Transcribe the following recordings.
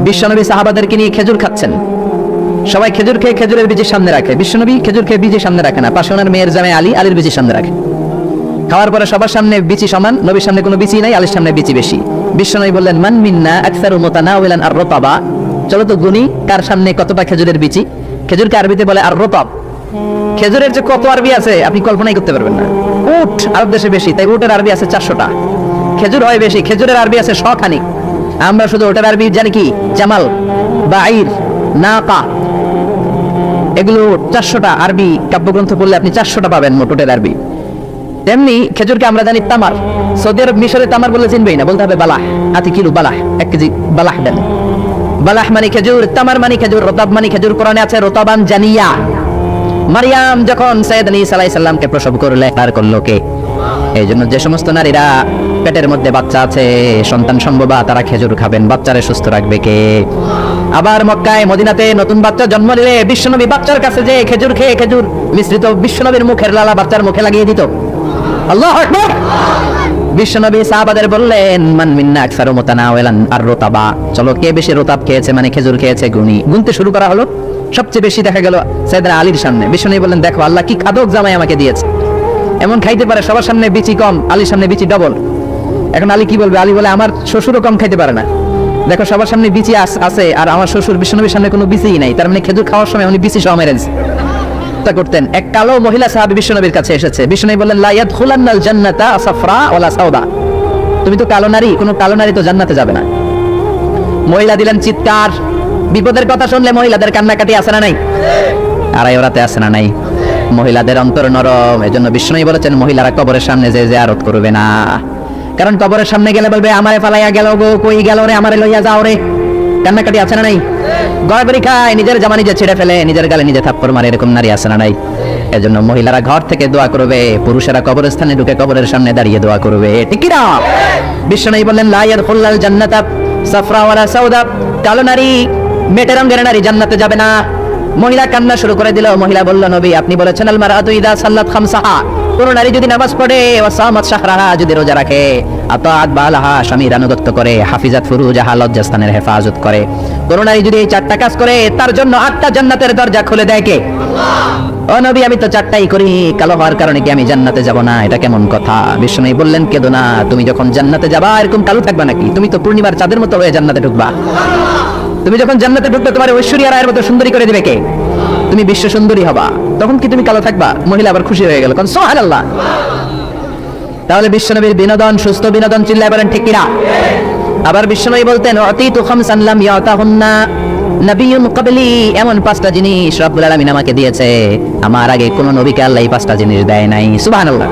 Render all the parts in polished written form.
বিশ্বনবী সাহাবাদেরকে নিয়ে খেজুর খাচ্ছেন, সবাই খেজুর খেয়ে খেজুরের বীজের সামনে রাখে, বিশ্বনবী খেজুর খেয়ে বীজের সামনে রাখে না, পাশে ওনার মেয়ের জামাই আলী, আলীর বীজের সামনে রাখে। খাওয়ার পরে সবার সামনে বিচি সমান, নবীর সামনে কোনো বিচি নাই, আলীর সামনে বিচি বেশি। বিশ্বনবী বললেন, মান মিন্না আকসারু মুতানাওয়ালান আর-রতাবা, চলো তো গুনি কার সামনে কতটা খেজুরের বিচি। খেজুরকে আরবিতে বলে আর-রতাব। খেজুরের যে কত আরবি আছে আপনি কল্পনাই করতে পারবেন না। উট আরব দেশে বেশি, তাই উটের আরবি আছে 400টা। খেজুর হয় বেশি, খেজুরের আরবি আছে 100 খানিক। আমরা শুধু ওটার আরবি জানি কি জামাল, বাঈর, নাকা, এগুলো 400টা আরবি কাব্যগ্রন্থ পড়লে আপনি 400টা পাবেন মোট ওটার আরবি। তেমনি খেজুরকে আমরা জানি তামার। সৌদি আরব মিশরে তামার বলে চিনবেই না, বলতে হবে বালাহ। আতি কিলো বালাহ, 1 কেজি বালাহ দেন। বালাহ মানে খেজুর, তামার মানে খেজুর, রতাব মানে খেজুর। কোরআনে আছে রতাবান জানিয়া। মারিয়াম যখন সাইয়েদনা ঈসা আলাইহিস সালামকে প্রসব করলে তার করলো কে? এই জন্য যে সমস্ত নারীরা পেটের মধ্যে বাচ্চা আছে, সন্তান সম্ভবা, তারা খেজুর খাবেন। বাচ্চারে সুস্থ রাখবে কে? আবার মক্কায় মদিনাতে নতুন বাচ্চা জন্ম নিলে বিশ্বনবী বাচ্চার কাছে যে খেজুর খেয়ে খেজুর মিশ্রিত বিশ্বনবীর মুখের লালা বাচ্চার মুখে লাগিয়ে দিত। আল্লাহু আকবার। বিশ্বনবী সাহাবাদের বললেন, মান মিন্না আকসারু মুতানাওয়ালান আর-রতাবা, চলো কে বেশি রতাব খেয়েছে মানে খেজুর খেয়েছে গুনি। গুনতে শুরু করা হলো, সবচেয়ে বেশি দেখা গেল সাইয়েদনা আলীর সামনে। বিশ্বনবী বললেন, দেখো আল্লাহ কি খাদক জামাই আমাকে দিয়েছে, এমন খাইতে পারে সবার সামনে বিচি কম, আলীর সামনে বিচি ডবল। এখন আলী কি বলবে? আলী বলে, আমার শ্বশুরও কম খাইতে পারে না, দেখো সবার সামনে বিচি আছে আর আমার শ্বশুর বিশ্বনবীর সামনে কোনো বিচিই নাই, তার মানে খেজুর খাওয়ার সময় উনি বিচি সহ মেরে দিয়েছে। তা করতেন। এক কালো মহিলা সাহাবী বিশ্বনবীর কাছে এসেছে। বিশ্বনবী বললেন, লা ইয়াদখুলান্নাল জান্নাতা সাফরা ওয়ালা সাওদা, তুমি তো কালো নারী, কোনো কালো নারী তো জান্নাতে যাবে না। মহিলা দিলেন চিৎকার। বিপদের কথা শুনলে মহিলাদের কান্নাকাটি আছে না নাই? আড়াই ওরাতে আছে না নাই? মহিলাদের অন্তর নরম, এজন্য বিশ্বনবী বলেছেন মহিলারা কবরের সামনে যে জিয়ারত করবে না, কারণ কবরের সামনে গেলে বলবে, আমারে ফালাইয়া গেল গো, কই গেল রে, আমারে লইয়া যাও রে। কান্নাকাটি আছে না নাই? গড়াগড়ি খায়, নিজের জামা নিজে ছিঁড়ে ফেলে, নিজের গালে নিজে থাপ্পড় মারে, এরকম নারী আছে না নাই? এজন্য মহিলারা ঘর থেকে দোয়া করবে, পুরুষেরা কবরস্থানে ঢুকে কবরের সামনে দাঁড়িয়ে দোয়া করবে, ঠিক কি না? বিশ্বনবী বললেন, লা ইয়াদখুলুল জান্নাতা সাফরা ওয়ালা সাওদা, কালো নারী, মেটে রঙের নারী জান্নাতে যাবে না। মহিলা কান্না শুরু করে দিল। মহিলা বলল, নবী আপনি বলেছেন আল মারাতু ইদা সাল্লাত খামসাহা, কোন নারী যদি নামাজ পড়ে, ওয়া সামাত শাহরাহা, যদি রোজা রাখে, আতাআত বালাহা, স্বামীর আনুগত্য করে, হাফিজাত ফুরুজাহা, লজ্জাস্থানের হেফাজত করে, কোন নারী যদি এই 4টা কাজ করে, তার জন্য 8টা জান্নাতের দরজা খুলে দেয় কে? আল্লাহ। ও নবী আমি তো 4টাই করি, কালো হওয়ার কারণে কি আমি জান্নাতে যাব না? এটা কেমন কথা? বিশ্বনবী বললেন, কেদো না, তুমি যখন জান্নাতে যাবা এরকম কালো থাকবা নাকি? তুমি তো পূর্ণিমার চাঁদের মতো হয়ে জান্নাতে ঢুকবা। তুমি যখন জান্নাতে ঢুকবে তোমার ঐশ্বরিয়া রায়ের মতো সুন্দরী করে দিবে কে? তুমি বিশ্ব সুন্দরী হবা, তখন কি তুমি কালো থাকবা? মহিলা আবার খুশি হয়ে গেল, কারণ সুবহানাল্লাহ। তাহলে বিশ্বনবীর বিনোদন, সুস্থ বিনোদন, চিল্লায় বলেন ঠিক কিনা? আবার বিশ্বনবী বলতেন, উতিতু খামসান লাম ইয়াতাহুন্না নবিয়্যুন ক্বাবলি, এমন 5টা জিনিস রব্বুল আলামিন আমাকে দিয়েছে, আমার আগে কোন নবীকে আল্লাহ এই 5টা জিনিস দেয় নাই। সুবহানাল্লাহ।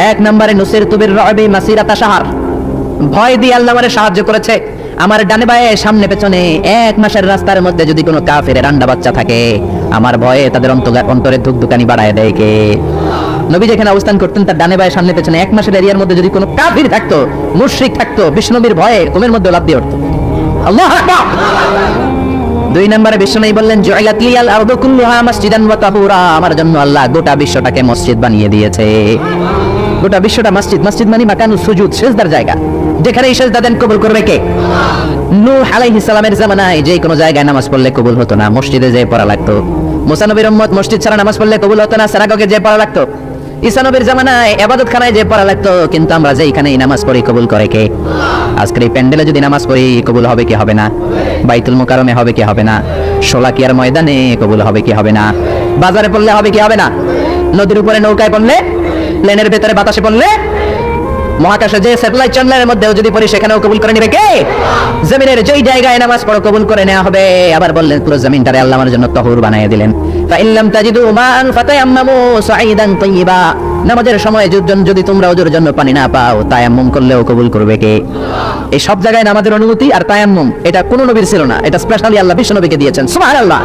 1 নম্বরে নুসিরতু বির-রু'বি মাসিরাতা শাহর, ভয় দিয়ে আল্লাহ আমারে সাহায্য করেছে। আমার ডানে বায়ে সামনে পেছনে 1 মাসের রাস্তার মধ্যে যদি কোনো কাফেরের আন্ডা বাচ্চা থাকে, আমার ভয়ে তাদের অন্তরে ধুকধুকানি বাড়ায় দেয় কে? নবী যেখানে অবস্থান করতেন তার ডানে বায়ে সামনে পেছনে 1 মাসের এরিয়ার মধ্যে যদি কোনো কাফির থাকতো, মুশরিক থাকতো, বিশ্বনবীর ভয়ে ঘুমের মধ্যে লাফ দিয়ে উঠতো। আল্লাহু আকবার। 2 নম্বরে বিশ্বনবী বললেন, জুইলাত লিয়াল আরদু কুল্লুহা মাসজিদান ওয়া তাহুরা, আমার জন্য আল্লাহ গোটা বিশ্বটাকে মসজিদ বানিয়ে দিয়েছে। গোটা বিশ্বটা মসজিদ। মসজিদ মানে মাকানুস সুজুদ, সিজদার জায়গা, যেখানে এই সিজদা দেন কবুল করবে কে? নূহ আলাইহিস সালামের জামানায় যে কোনো জায়গায় নামাজ পড়লে কবুল হতো না, মসজিদে যেয়ে পড়া লাগতো। মুসা নবীর উম্মত মসজিদ ছাড়া নামাজ পড়লে কবুল হতো না, সিনাগগে যেয়ে পড়া লাগতো। ঈসা নবীর জামানায় ইবাদতখানায় যেয়ে পড়া লাগতো, কিন্তু আমরা যেইখানেই নামাজ পড়ি কবুল করে কে? আজকের এই প্যান্ডেলে যদি নামাজ পড়ি কবুল হবে কি হবে না? বাইতুল মুকাররমে হবে কি হবে না? শোলাকিয়ার ময়দানে কবুল হবে কি হবে না? বাজারে পড়লে হবে কি হবে না? নদীর উপরে নৌকায় পড়লে, প্লেনের ভেতরে বাতাসে পড়লে, মহাকাশে যে স্যাটেলাইট চ্যানেলের মধ্যেও যদি পড়ি সেখানেও কবুল করে নেবে কে? জমিনের যেই জায়গায় নামাজ পড়ো কবুল করে নেওয়া হবে। আবার বললেন পুরো জমিনটারে আল্লাহ আমার জন্য তাহুর বানিয়ে দিলেন। ফাইল্লাম তাজিদু মান ফাতায়াম্মামু সাঈদান তাইয়্যিবা, নামাজের সময় যদি তোমরা ওজুর জন্য পানি না পাও, তায়াম্মুম করলেও কবুল করবে কে? এই সব জায়গায় নামাজের অনুমতি আর তায়াম্মুম, এটা কোনো নবীর ছিল না, এটা স্পেশালি আল্লাহ বিশ্বনবীকে দিয়েছেন। সুবহানাল্লাহ।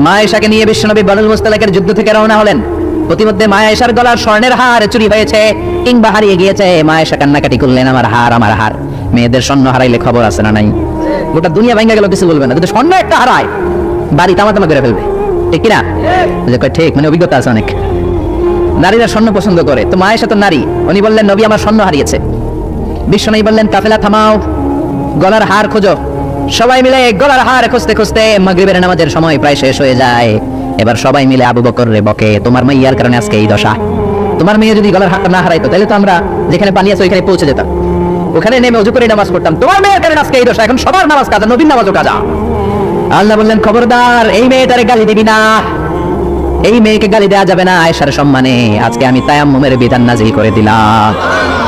মা আয়েশাকে নিয়ে বিশ্বনবী বানুল মুস্তালাকের যুদ্ধ থেকে রওনা হলেন। প্রতিমধ্যে মা আয়েশার গলার স্বর্ণের হার চুরি হয়েছে কিংবা হারিয়ে গিয়েছে। মা আয়েশা কান্নাকাটি করলেন, আমার হার, আমার হার। মেয়েদের স্বর্ণ হারাইলে খবর আছে না নাই? গোটা দুনিয়া ভাঙা গেল কিছু বলবে না, কিন্তু স্বর্ণ একটা হারায় বাড়ি তামাতামা করে ফেলবে, ঠিক কিনা? ঠিক, মানে অভিজ্ঞতা আছে অনেক। নারীরা স্বর্ণ পছন্দ করে, তো মা আয়েশা তো নারী, উনি বললেন নবী আমার স্বর্ণ হারিয়েছে। বিশ্বনবী বললেন কাফেলা থামাও, গলার হার খোঁজো। সবাই মিলে গলার হার খুঁজতে খুঁজতে মাগরিবের নামাজের সময় প্রায় শেষ হয়ে যায়। এবার সবাই মিলে আবু বকর রে বকে, তোমার মাইয়ার কারণে আজকে এই দশা। তোমার মেয়ে যদি গলার হারটা না হারাইতো তাহলে তো আমরা যেখানে পানি আছে ওইখানে পৌঁছে যেতাম, ওখানে নেমে ওযু করে নামাজ পড়তাম। তোমার মেয়ের কারণে আজকে এই দশা, এখন সবার নামাজ কাজা, নবীর নামাজও কাজা। আল্লাহ বললেন, খবরদার, এই মেয়েটারে গালি দিবি না, এই মেয়েকে গালি দেওয়া যাবে না। আয়েশার সম্মানে আজকে আমি তায়াম্মুমের বিধান নাযিল করে দিলাম।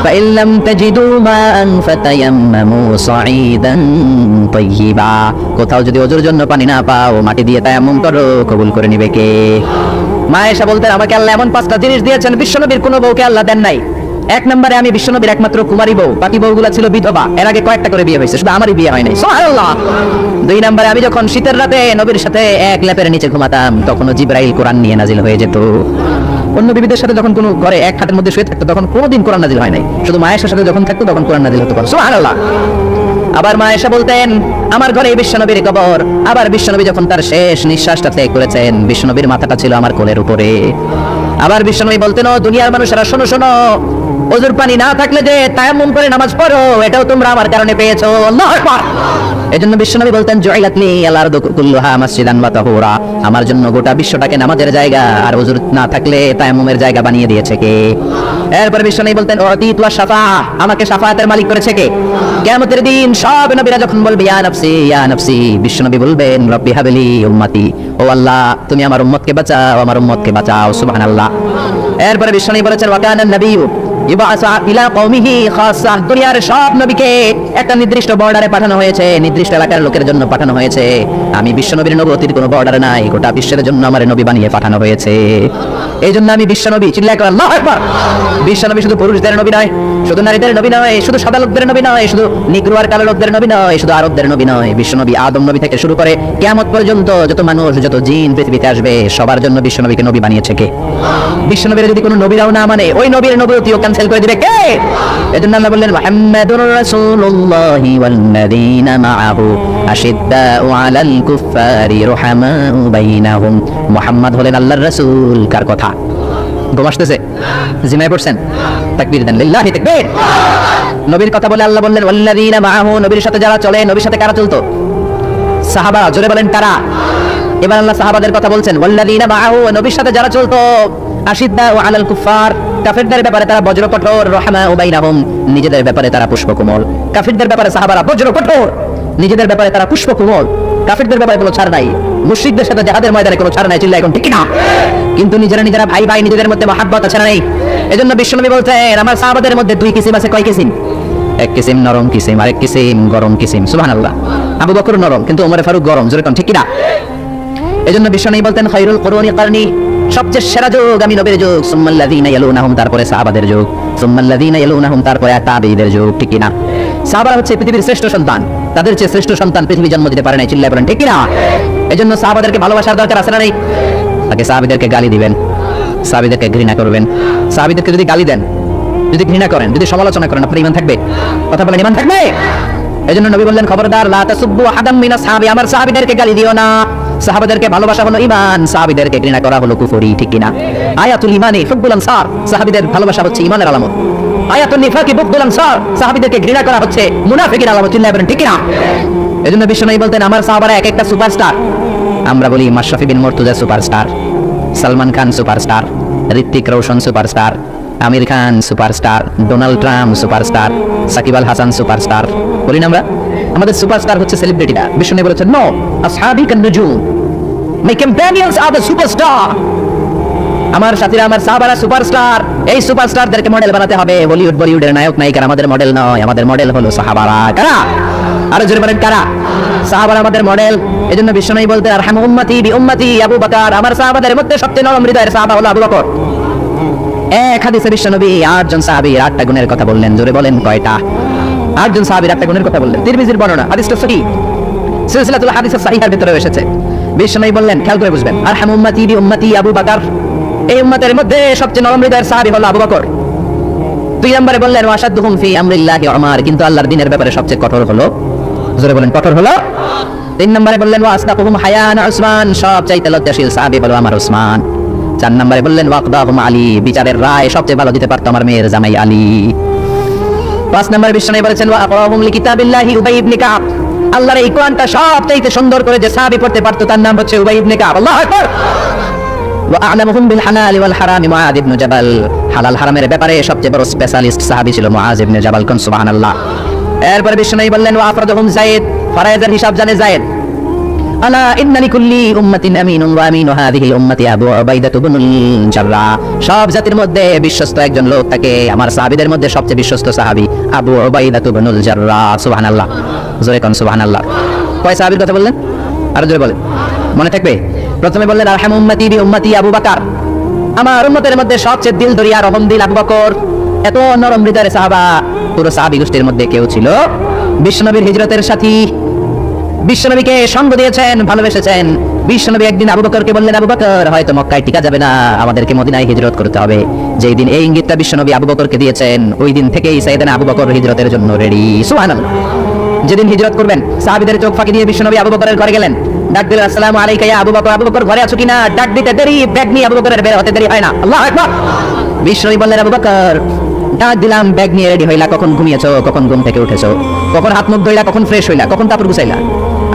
فإن لم تجدوا ماء فتيمموا صعيدا طيبا। কোথাও যদি ওযুর জন্য পানি না পাও, মাটি দিয়ে তায়াম্মুম করো, কবুল করে নিবে কে? মা আয়েশা বলতেন, আমাকে আল্লাহ এমন 5টা জিনিস দিয়েছেন বিশ্বনবীর কোনো বউকে আল্লাহ দেন নাই। 1 নম্বরে আমি বিশ্বনবীর একমাত্র কুমারী বউ, বাকি বউগুলা ছিল বিধবা, এর আগে কয়েকটা করে বিয়ে হয়েছে, শুধু আমারই বিয়ে হয় নাই। সুবহানাল্লাহ। 2 নম্বরে আমি যখন শীতের রাতে নবীর সাথে এক লেপের নিচে ঘুমাতাম, তখনও জিবরাইল কোরআন নিয়ে নাজিল হয়ে যেত। অন্য বিবিদের সাথে যখন কোনো ঘরে এক খাটের মধ্যে শুয়ে থাকতো তখন কোনোদিন কোরআন নাজিল হয় নাই, শুধু মা আয়েশার সাথে যখন থাকতো তখন কোরআন নাজিল হতো। সুবহানাল্লাহ। আবার মা আয়েশা বলতেন, আমার ঘরে বিশ্বনবীর কবর। আবার বিশ্বনবী যখন তার শেষ নিঃশ্বাসটা ত্যাগ করেছেন, বিশ্বনবীর মাথাটা ছিল আমার কোলের উপরে। আবার বিশ্বনবী বলতেন, ও দুনিয়ার মানুষেরা শোনো শোনো, ওযুর পানি না থাকলে যে তায়াম্মুম করে নামাজ পড়ো, এটাও তোমরা আমার কারণে পেয়েছো। আল্লাহু আকবার। এজন্য বিশ্বনবী বলতেন, জুইলাত লি আল আরদু কুল্লুহা মাসজিদান ওয়া তাহুরা। আমার জন্য গোটা বিশ্বটাকে নামাজের জায়গা আর ওযুর না থাকলে তায়াম্মুমের জায়গা বানিয়ে দিয়েছে কে? এরপর বিশ্বনবী বলতেন, উতিতু শাফা, আমাকে শাফায়াতের মালিক করেছে কে? কিয়ামতের দিন সব নবীরা যখন বলবে ইয়া নাফসি ইয়া নাফসি, বিশ্বনবী বলবেন, রব্বি হাবলি উম্মতি, ও আল্লাহ তুমি আমার উম্মতকে বাঁচাও, আমার উম্মতকে বাঁচাও। সুবহানাল্লাহ। এরপরে বিশ্বনবী বলেছেন, ওয়া কানা নাবিয়্যু ইবাসা ইলা কওমিহি খাসা, দুনিয়ার সব নবীকে একটা নির্দিষ্ট বর্ডারে পাঠানো হয়েছে, নির্দিষ্ট এলাকার লোকের জন্য পাঠানো হয়েছে। আমি বিশ্বনবীর নবুয়তির কোনো বর্ডার নাই, গোটা বিশ্বের জন্য আমার নবী বানিয়ে পাঠানো হয়েছে। এই জন্য আমি বিশ্বনবী, চিল্লায় করে আল্লাহু আকবার। বিশ্বনবী শুধু পুরুষদের নবী নয়, শুধু নারীদের নবী নয়, শুধু সাদা লোকদের নবী নয়, শুধু নিগ্রো আর কালো লোকদের নবী নয়, শুধু আরবদের নবী নয়। বিশ্বনবী আদম নবী থেকে শুরু করে কিয়ামত পর্যন্ত যত মানুষ, যত জিন পৃথিবীতে আসবে, সবার জন্য বিশ্বনবীকে নবী বানিয়েছে কে? বিশ্বনবীর যদি কোনো নবীরাও না মানে, ওই নবীর নবুয়তিও ক্যান্সেল করে দিবে কে? এজন্য আল্লাহ বললেন, মুহাম্মাদুর রাসূলুল্লাহি ওয়াল্লাযীনা মাআহু আশিদ্দাউ আলাল কুফফারি রুহামাউ বাইনাহুম। মুহাম্মদ হলেন আল্লাহর রাসূল। কার কথা? ঘুম আসতেছে? জিমায় পড়ছেন? তাকবীর দেন, লিল্লাহি তাকবীর। নবীর কথা বলে আল্লাহ বললেন, ওয়াল্লাযীনা মাআহু, নবীর সাথে যারা চলে, নবীর সাথে কারা চলতো? সাহাবা। জোরে বলেন কারা? এবার আল্লাহ সাহাবাদের কথা বলছেন, ওয়াল্লাযীনা মাআহু, নবীর সাথে যারা চলতো, আশিদ্দাউ আলাল কুফফার, কাফিরদের ব্যাপারে তারা বজ্র কঠোর, রহমাউ বাইনাহুম, নিজেদের ব্যাপারে তারা পুষ্পকোমল। কাফিরদের ব্যাপারে সাহাবারা বজ্র কঠোর, নিজেদের ব্যাপারে তারা পুষ্পকোমল। কাফিরদের ব্যাপারে কোনো ছাড় নাই, মুশরিকদের সাথে জিহাদের ময়দানে কোনো ছাড় নাই, চিল্লা এখন ঠিক না? কিন্তু নিজেরা ভাই ভাই, নিজেদের মধ্যে মহাব্বত আছে না নাই? এজন্য বিশ্বনবী বলতেন, আমার সাহাবাদের মধ্যে 2 কিসিম আছে। কয় কিসিম? এক কিসিম নরম কিসিম, আরেক কিসিম গরম কিসিম। সুবহানাল্লাহ। আবু বকর নরম, কিন্তু ওমর ফারুক গরম। জোরে কোন ঠিক কি না? এজন্য বিশ্বনবী বলতেন, খায়রুল কুরুনি কারনি, সবচেয়ে সেরা যুগ আমি নবীর যুগ, সুম্মাল্লাযীনা ইয়ালুনাহুম, তারপরে সাহাবাদের যুগ, সুম্মাল্লাযীনা ইয়ালুনাহুম, তারপরে তাবেঈদের যুগ। ঠিক কি না? সাহাবারা হচ্ছে পৃথিবীর শ্রেষ্ঠ সন্তান, তাদের চেয়ে শ্রেষ্ঠ সন্তান পৃথিবী জন্ম দিতে পারে না, চিল্লায় বলেন ঠিক কি না? এজন্য সাহাবাদেরকে ভালোবাসার দরকার আছে না নাই? তাকে সাহাবীদেরকে গালি দিবেন, সাহাবীদেরকে ঘৃণা করবেন। সাহাবীদেরকে যদি গালি দেন, যদি ঘৃণা করেন, যদি সমালোচনা করেন, আপনার ঈমান থাকবে? কথা বলেন, ঈমান থাকবে? এজন্য নবী বললেন, খবরদার, লা তাসুব্বু আহাদাম মিনাস সাহাবী, আমার সাহাবীদেরকে গালি দিও না। সাহাবাদেরকে ভালোবাসা হলো ঈমান, সাহাবীদেরকে ঘৃণা করা হলো কুফরি। ঠিক কি না? আয়াতুল ঈমানি হুব্বুল আনসার, সাহাবীদের ভালোবাসা হচ্ছে ঈমানের আলামত। আয়াতুন নিফাকি বুগদুল আনসার, সাহাবীদেরকে ঘৃণা করা হচ্ছে মুনাফিকের আলামত। চিল্লায় বলেন ঠিক কি না? এজন্য বিশ্বনবী বলতেন, আমার সাহাবারা এক একটা সুপারস্টার। আমরা বলি Mashrafe Bin Mortaza superstar, Salman Khan superstar, Hrithik Roshan superstar, Aamir Khan superstar, Donald Trump superstar, Shakib Al Hasan superstar. বলি না আমরা? আমাদের সুপারস্টার হচ্ছে সেলিব্রিটিরা। বিশ্বনবী বলেছেন, নো, আসহাবি কান নুজুম, মাই কম্প্যানিয়নস আর দ্য সুপারস্টার। আমার সাথীরা, আমার সাহাবারা সুপারস্টার। এই সুপারস্টারদেরকে মডেল বানাতে হবে। হলিউড বলিউডের নায়ক নায়িকারা আমাদের মডেল নয়, আমাদের মডেল হলো সাহাবারা। কারা? আরো জোরে বলেন কারা? সাহাবারা আমাদের মডেল। এজন্য বিশ্বনবী বলতেন, আরহামু উম্মতি বি উম্মতি আবু বকর, আমার সাহাবাদের মধ্যে সবচেয়ে নরম হৃদয়ের সাহাবা হলো আবু বকর। এক হাদিসে বিশ্বনবী 8 জন সাহাবীর 8টা গুণের কথা বললেন। জোরে বলেন কয়টা? 8 জন সাহাবীর 8টা গুণের কথা বললেন। তিরমিজির বর্ণনা, হাদিসটা সহিহ, সিলসিলাতুল হাদিসের সহিহার ভিতরে এসেছে। বিশ্বনবী বললেন, খেয়াল করে বুঝবেন, আরহামু উম্মতি বি উম্মতি আবু বকর, এই উম্মতের মধ্যে সবচেয়ে নরম হৃদয়ের সাহাবী হলো আবু বকর। 2 নম্বরে বললেন, ওয়াশাদুহুম ফি আমরিল্লাহি উমর, কিন্তু আল্লাহর দ্বীনের ব্যাপারে সবচেয়ে কঠোর হলো, জোরে বলেন কঠোর হলো। 3 নম্বরে বললেন, ওয়াসদাকুহুম হায়ান উসমান, সবচাইতে লজ্জাশীল সাহাবী হলো আমার উসমান। 4 নম্বরে বললেন, ওয়াকদাহুম আলী, বিচারের রায় সবচেয়ে ভালো দিতে পারতো আমার মেয়ের জামাই আলী। 5 নম্বরে বিশ্বনবী বলেছেন, ওয়া আকরাহুম লিকিতাবিল্লাহি উবাই ইবনে কাব, আল্লাহর এই কোরআনটা সবচাইতে সুন্দর করে যে সাহাবী পড়তে পারতো তার নাম হচ্ছে উবাই ইবনে কাব। আল্লাহু আকবার। ওয়া আ'লামুহুম বিল হালাল ওয়াল হারাম মুআয ইবনে জাবাল। হালাল হারামের ব্যাপারে সবচেয়ে বড় স্পেশালিস্ট সাহাবী ছিল মুআয ইবনে জাবাল। কোন সুবহানাল্লাহ। এরপর বিশ্বনবী বললেন ওয়া আফরাদুহুম যায়েদ, ফরায়েজের হিসাব জানে যায়েদ। আলা ইন্না লিকুল্লি উম্মাতিন আমিনুন ওয়া আমিনু হাযিহিল উম্মতি আবু উবাইদা ইবনুল জাররাহ। সব জাতির মধ্যে বিশ্বস্ত একজন লোক থাকে, আমার সাহাবীদের মধ্যে সবচেয়ে বিশ্বস্ত সাহাবী আবু উবাইদা ইবনুল জাররাহ। সুবহানাল্লাহ। জোরে কোন সুবহানাল্লাহ। কয় সাহাবীর কথা বললেন? আরো জোরে বলেন, মনে থাকবে। প্রথমে বললেন আরহামু উম্মতি বি উম্মতি আবু বকর, আমার উম্মতের মধ্যে সবচেয়ে দিল দরিয়া রহম দিল আবু বকর। এত নরম হৃদয়ের সাহাবা পুরো সাহাবী গোষ্ঠীর মধ্যে কেউ ছিল। বিশ্বনবীর হিজরতের সাথী, বিশ্বনবীকে সঙ্গ দিয়েছেন, ভালোবেসেছেন। বিশ্বনবী একদিন আবু বকরকে বললেন, আবু বকর হয়তো মক্কায় টিকা যাবে না, আমাদেরকে মদিনায় হিজরত করতে হবে। যেই দিন এই ইঙ্গিতটা বিশ্বনবী আবু বকরকে দিয়েছেন, ওই দিন থেকেই সাইয়েদনা আবু বকর হিজরতের জন্য রেডি। সুবহানাল্লাহ। যেদিন হিজরত করবেন সাহাবীদের চোখ ফাঁকি দিয়ে বিশ্বনবী আবু বকরের ঘরে গেলেন, ডাক দিলেন আসসালামু আলাইকা ইয়া আবু বকর। আবু বকর ঘরে আছো কিনা? ডাক দিতে দেরি, ব্যাগ নিয়ে আবু বকরের বের হতে দেরি হয় না। আল্লাহু আকবার। বিশ্বনবী বললেন আবু বকর, ডাক দিলাম, ব্যাগ নিয়ে রেডি হইলা, কখন ঘুমিয়েছো, কখন ঘুম থেকে উঠেছো, কখন হাত মুখ ধুইলা, কখন ফ্রেশ হইলা, কখন কাপড় গুছাইলা?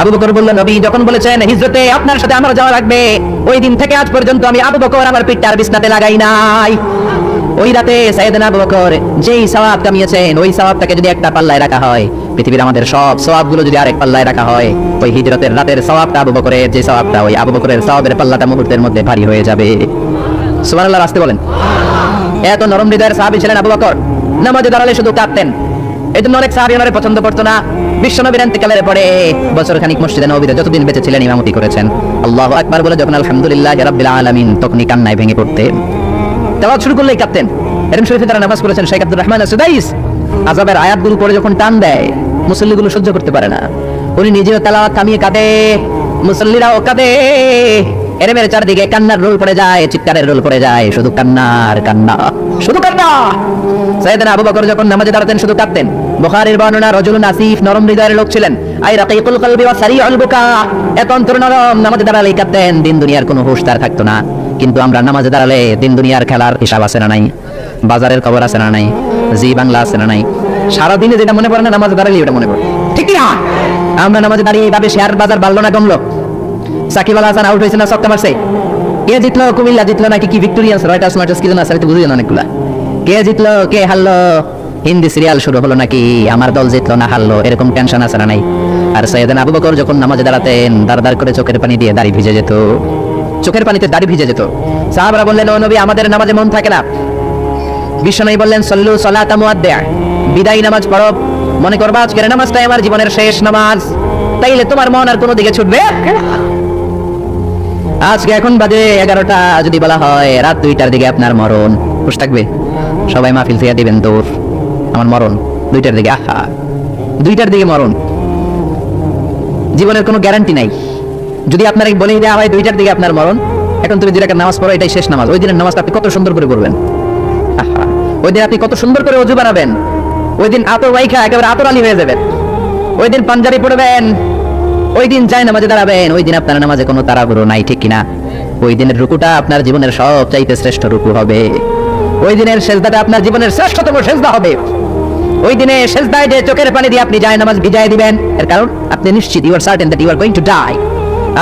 আবু বকর বললেন নবী যখন বলেছেন হিজরতে আপনার সাথে আমার যাওয়া লাগবে, ওই দিন থেকে আজ পর্যন্ত আমি আবু বকর আমার পিঠটা আর বিছনাতে লাগাই নাই। ওই রাতে সাইয়েদনা আবু বকর যেই সওয়াব কামিয়েছেন, ওই সওয়াবটাকে যদি একটা পাল্লায় রাখা হয়, পৃথিবীর আমাদের সব সওয়াবগুলো যদি আরেক পাল্লায় রাখা হয়, ওই হিজরতের রাতের সওয়াবটা আবু বকরের যে সওয়াবটা, ওই আবু বকরের সওয়াবের পাল্লাটা মুহূর্তের মধ্যে ভারী হয়ে যাবে। সুবহানাল্লাহ। রাস্তে বলেন। এত নরম হৃদয়ের সাহাবী ছিলেন আবু বকর। নামাজে দাঁড়ালে শুধু কাঁদতেন, এজন্য অনেক সাহাবী ওনারে পছন্দ করতো না। বিশ্বনবীর ইন্তেকালের পরে বছর খানিক মসজিদে নববীতে যতদিন বেঁচে ছিলেন ইমামতি করেছেন। আল্লাহু আকবার বলে যখন আলহামদুলিল্লাহি রাব্বিল আলামিন, তখনই কান্নায় ভেঙে পড়তেন। তেলাওয়াত শুরু করলেই কাঁদতেন। এরকম শরীফে তারা নামাজ পড়েছেন শেখ আব্দুর রহমান সুদাইস। আযাবের আয়াতগুলো পড়ে যখন টান দেয়, মুসল্লিগুলো সহ্য করতে পারে না, উনি নিজেও তেলাওয়াত থামিয়ে কাঁদে, মুসল্লিরাও কাঁদে। এরমের চারদিকে কান্নার রোল পড়ে যায়, চিৎকারের রোল পড়ে যায়, শুধু কান্নার কান্না, শুধু কান্না। সাইয়েদনা আবু বকর যখন নামাজে দাঁড়াতেন শুধু কাঁদতেন। বুখারীর বর্ণনা, রাজুলুন আসিফ, নরম হৃদয়ের লোক ছিলেন। আই রাকিকুল কলবি ওয়া সারিউল বুকা, এত অন্তর নরম, নামাজে দাঁড়ালেই কাঁদতেন, দিন দুনিয়ার কোনো হুঁশ তার থাকতো না। কিন্তু আমরা নামাজে দাঁড়ালে দিন দুনিয়ার খেলার হিসাব আছে না নাই, বাজারের খবর আছে না নাই, জি বাংলা আছে না নাই, সারাদিনে যেটা মনে পড়ে না নামাজে দাঁড়ালেই ওটা মনে পড়ে, ঠিক না? আমরা নামাজে দাঁড়িয়ে এইভাবে শেয়ার বাজার বাড়লো না কমলো, সাকিব আল হাসান আউট হয়েছে না ছক্কা মারছে, কে জিতলো, কুমিল্লা জিতলো নাকি কি ভিক্টোরিয়ান্স রয়টার্স মার্টার্স কি জানা আছে, তো বুঝি না অনেকগুলা, কে জিতলো কে হারলো, হিন্দি সিরিয়াল শুরু হলো নাকি, আমার দল জিতলো না হারলো, এরকম টেনশন আছে না নাই? আর সাইয়েদনা আবু বকর যখন নামাজে দাঁড়াতেন, দাঁড় দাঁড় করে চোখের পানি দিয়ে দাড়ি ভিজে যেত, চোখের পানিতে দাড়ি ভিজে যেত। সাহাবারা বললেন ও নবী আমাদের নামাজে মন থাকে না। বিশ্বনবী বললেন সল্লু সালাতা মুআদ্দিয়া, বিদায়ী নামাজ পড়ো, মনে করবা আজকের নামাজটাই আমার জীবনের শেষ নামাজ, তাইলে তোমার মন আর কোনো দিকে ছুটবে। আজকে এখন বাজে 11টা, যদি বলা হয় রাত 2টার দিকে আপনার মরণ, খুশ থাকবে? সবাই মাহফিল থেকে দিবেন দৌড়, আমার মরণ 2টার দিকে, আহা 2টার দিকে মরণ। জীবনের কোনো গ্যারান্টি নাই। যদি আপনার বলেই দেওয়া হয় 2টার দিকে আপনার মরণ, এখন তুমি 2 রাকাত নামাজ পড়ো, এটাই শেষ নামাজ, ওই দিনের নামাজটা আপনি কত সুন্দর করে পড়বেন, আহা ওই দিন আপনি কত সুন্দর করে ওযু বানাবেন, ওই দিন আতর ওয়াইখা একেবারে আতর আলী হয়ে যাবেন, ওই দিন পাঞ্জাবি পড়বেন, ওই দিন যায় নামাজে দাঁড়াবেন, ওই দিন আপনার নামাজে কোনো তাড়াহুড়ো নাই, ঠিক কিনা? ওই দিনের রুকুটা আপনার জীবনের সবচাইতে শ্রেষ্ঠ রুকু হবে, ওই দিনের সেজদাটা আপনার জীবনের শ্রেষ্ঠতম সেজদা হবে। ওই দিনে সেজদায় যে চোখের পানি দিয়ে আপনি যায় নামাজ ভিজায় দিবেন, এর কারণ আপনি নিশ্চিত, you are certain that you are going to die.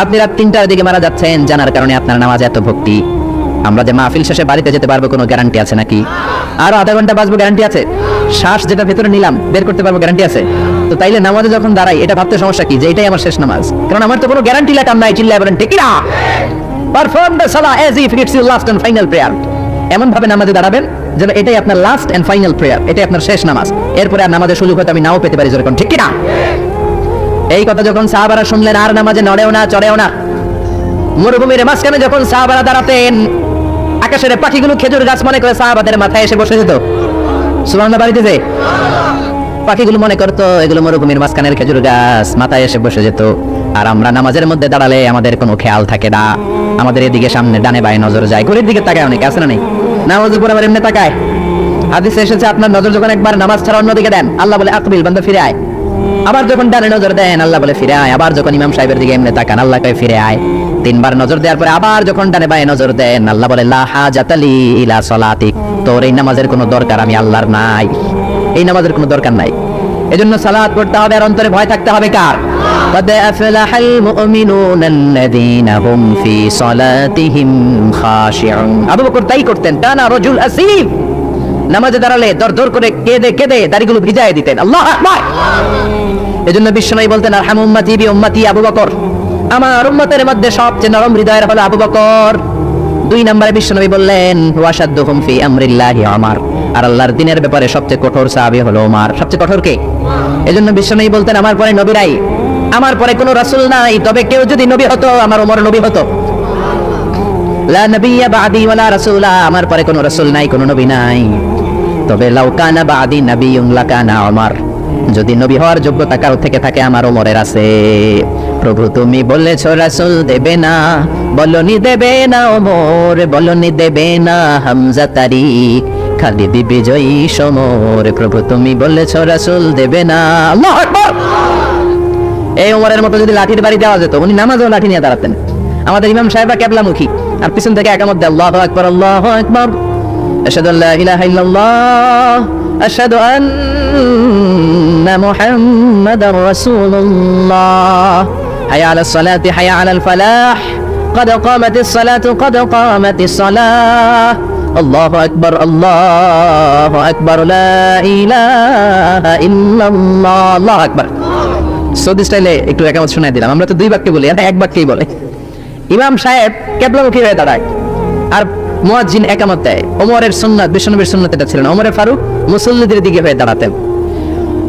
আপনি রাত 3টার দিকে মারা যাচ্ছেন, জানার কারণে আপনার নামাজে এত ভক্তি। আমরা যে মাহফিল শেষে বাড়িতে যেতে পারবো কোনো গ্যারান্টি আছে নাকি? আরো আধা ঘন্টা বাঁচবো গ্যারান্টি আছে? শ্বাস যেটা ভেতরে নিলাম বের করতে পারবো গ্যারান্টি আছে? তো তাইলে নামাজে যখন দাঁড়াই এটা ভাবতে সমস্যা কি যে এটাই আমার শেষ নামাজ? কারণ আমার তো কোনো গ্যারান্টি লেটার নাই। চিল্লায় বলেন ঠিক না? পারফর্ম দ্য সালাহ as if it's your last and final prayer. এমন ভাবে নামাজে দাঁড়াবেন যেন এটাই আপনার লাস্ট এন্ড ফাইনাল প্রেয়ার, এটাই আপনার শেষ নামাজ। এরপরে আর নামাজের সুযোগ হয়তো আমি নাও পেতে পারি, যেরকম ঠিক না? এই কথা যখন সাহাবারা শুনলেন আর নামাজে নড়েও না চড়েও না। মরুভূমির মাঝখানে যখন সাহাবারা দাঁড়াতেন, আকাশের পাখিগুলো খেজুর গাছ মনে করে সাহাবাদের মাথায় এসে বসে যেত। সুবহানাল্লাহ বাড়িতেছে পাখিগুলো মনে করতো এগুলো মরুভূমির মাঝখানের খেজুর গাছ, মাথায় এসে বসে যেত। আর আমরা নামাজের মধ্যে দাঁড়ালে আমাদের কোনো খেয়াল থাকে না, আমাদের এদিকে সামনে ডানে বায়ে নজর যায়, ঘড়ির দিকে তাকায়, অনেকে আছে না নেই? নামাজের উপর আবার এমনি তাকায়। হাদিসে এসেছে আপনার নজর যখন একবার নামাজ ছাড়া অন্যদিকে দেন, আল্লাহ বলে আকবিল বান্দা ফিরে আয়। আবার যখন ডানে নজর দেন, আল্লাহ বলে ফিরে আয়। আবার যখন ইমাম সাহেবের দিকে এমনি তাকান, আল্লাহ কয় ফিরে আয়। 3 বার নজর দেওয়ার পরে আবার যখন ডানে বায়ে নজর দেন, আল্লাহ বলে লা হাজাতা লি ইলা সালাতিক, তোর এই নামাজের কোনো দরকার আমি আল্লাহর নাই, এই নামাজের কোনো দরকার নাই। এজন্য সালাত পড়তে হবে আর অন্তরে ভয় থাকতে হবে কার? قد أفلح المؤمنون الذين هم في صلاتهم خاشعون। আবু বকর তাই করতেন, কানা রাজুল আসিফ, নামাজে দাঁড়ালে দরদর করে কেঁদে কেঁদে দাড়িগুলো ভিজায় দিতেন। আল্লাহু আকবার। এজন্য বিশ্বনবী বলতেন আরহামু উম্মতি বি উম্মতি আবু বকর, আমার উম্মতের মধ্যে সবচেয়ে নরম হৃদয়ের হলো আবু বকর। 2 নম্বরে বিশ্বনবী বললেন ওয়াশাদ্দুহুম ফি আমরিল্লাহি ওমর, আর আল্লাহর দ্বীনের ব্যাপারে সবচেয়ে কঠোর সাহাবী হলো ওমর। সবচেয়ে কঠোর কে? এজন্য বিশ্বনবী বলতেন আমার পরে নবী নাই, আমার পরে কোনো রাসূল নাই, তবে কেউ যদি নবী হতো আমার ওমর নবী হতো। লা নবিয়্যা বাদি ওয়ালা রাসূলা, আমার পরে কোনো রাসূল নাই, কোনো নবী নাই, তবে লাউ কানা বাদি নাবিয়্যুন লাকানা ওমর, যদি নবী হওয়ার যোগ্যতা কারো থেকে থাকে আমার ওমরের আছে। প্রভু তুমি বলেছো রাসূল দেবে না, বলনি দেবে না ওমর, বলনি দেবে না হামজা তারিক, খালিদ বিজয়ী সমর। প্রভু তুমি বলেছো রাসূল দেবে না। আল্লাহু আকবার। এই ওমরের মতো যদি লাঠির বাড়ি দেওয়া যেত, উনি নামাজেও লাঠি নিয়ে দাঁড়াতেন। আমাদের ইমাম সাহেবরা কিবলামুখী, আর পিছন থেকে একামত দেয় আল্লাহু আকবার আল্লাহু আকবার, আশহাদু আল্লা ইলাহা ইল্লাল্লাহ, আশহাদু আন্না মুহাম্মাদার রাসূলুল্লাহ, হাইয়া আলাস সালাতি হাইয়া আলাল ফালাহ, قد قامت الصلاة قد قامت الصلاة، الله أكبر الله أكبر لا إله إلا الله, الله أكبر। সৌদি স্টাইলে একটু একামত শোনাই দিলাম, আমরা তো 2 বাক্যে বলি, এটা 1 বাক্যেই বলে। ইমাম সাহেব কিবলামুখী হয়ে দাঁড়ায় আর মুয়াজ্জিন একামত দেয়। ওমরের সুন্নাত, বিশ্বনবীর সুন্নাত এটা ছিল না। ওমরে ফারুক মুসল্লিদের দিকে হয়ে দাঁড়াতেন।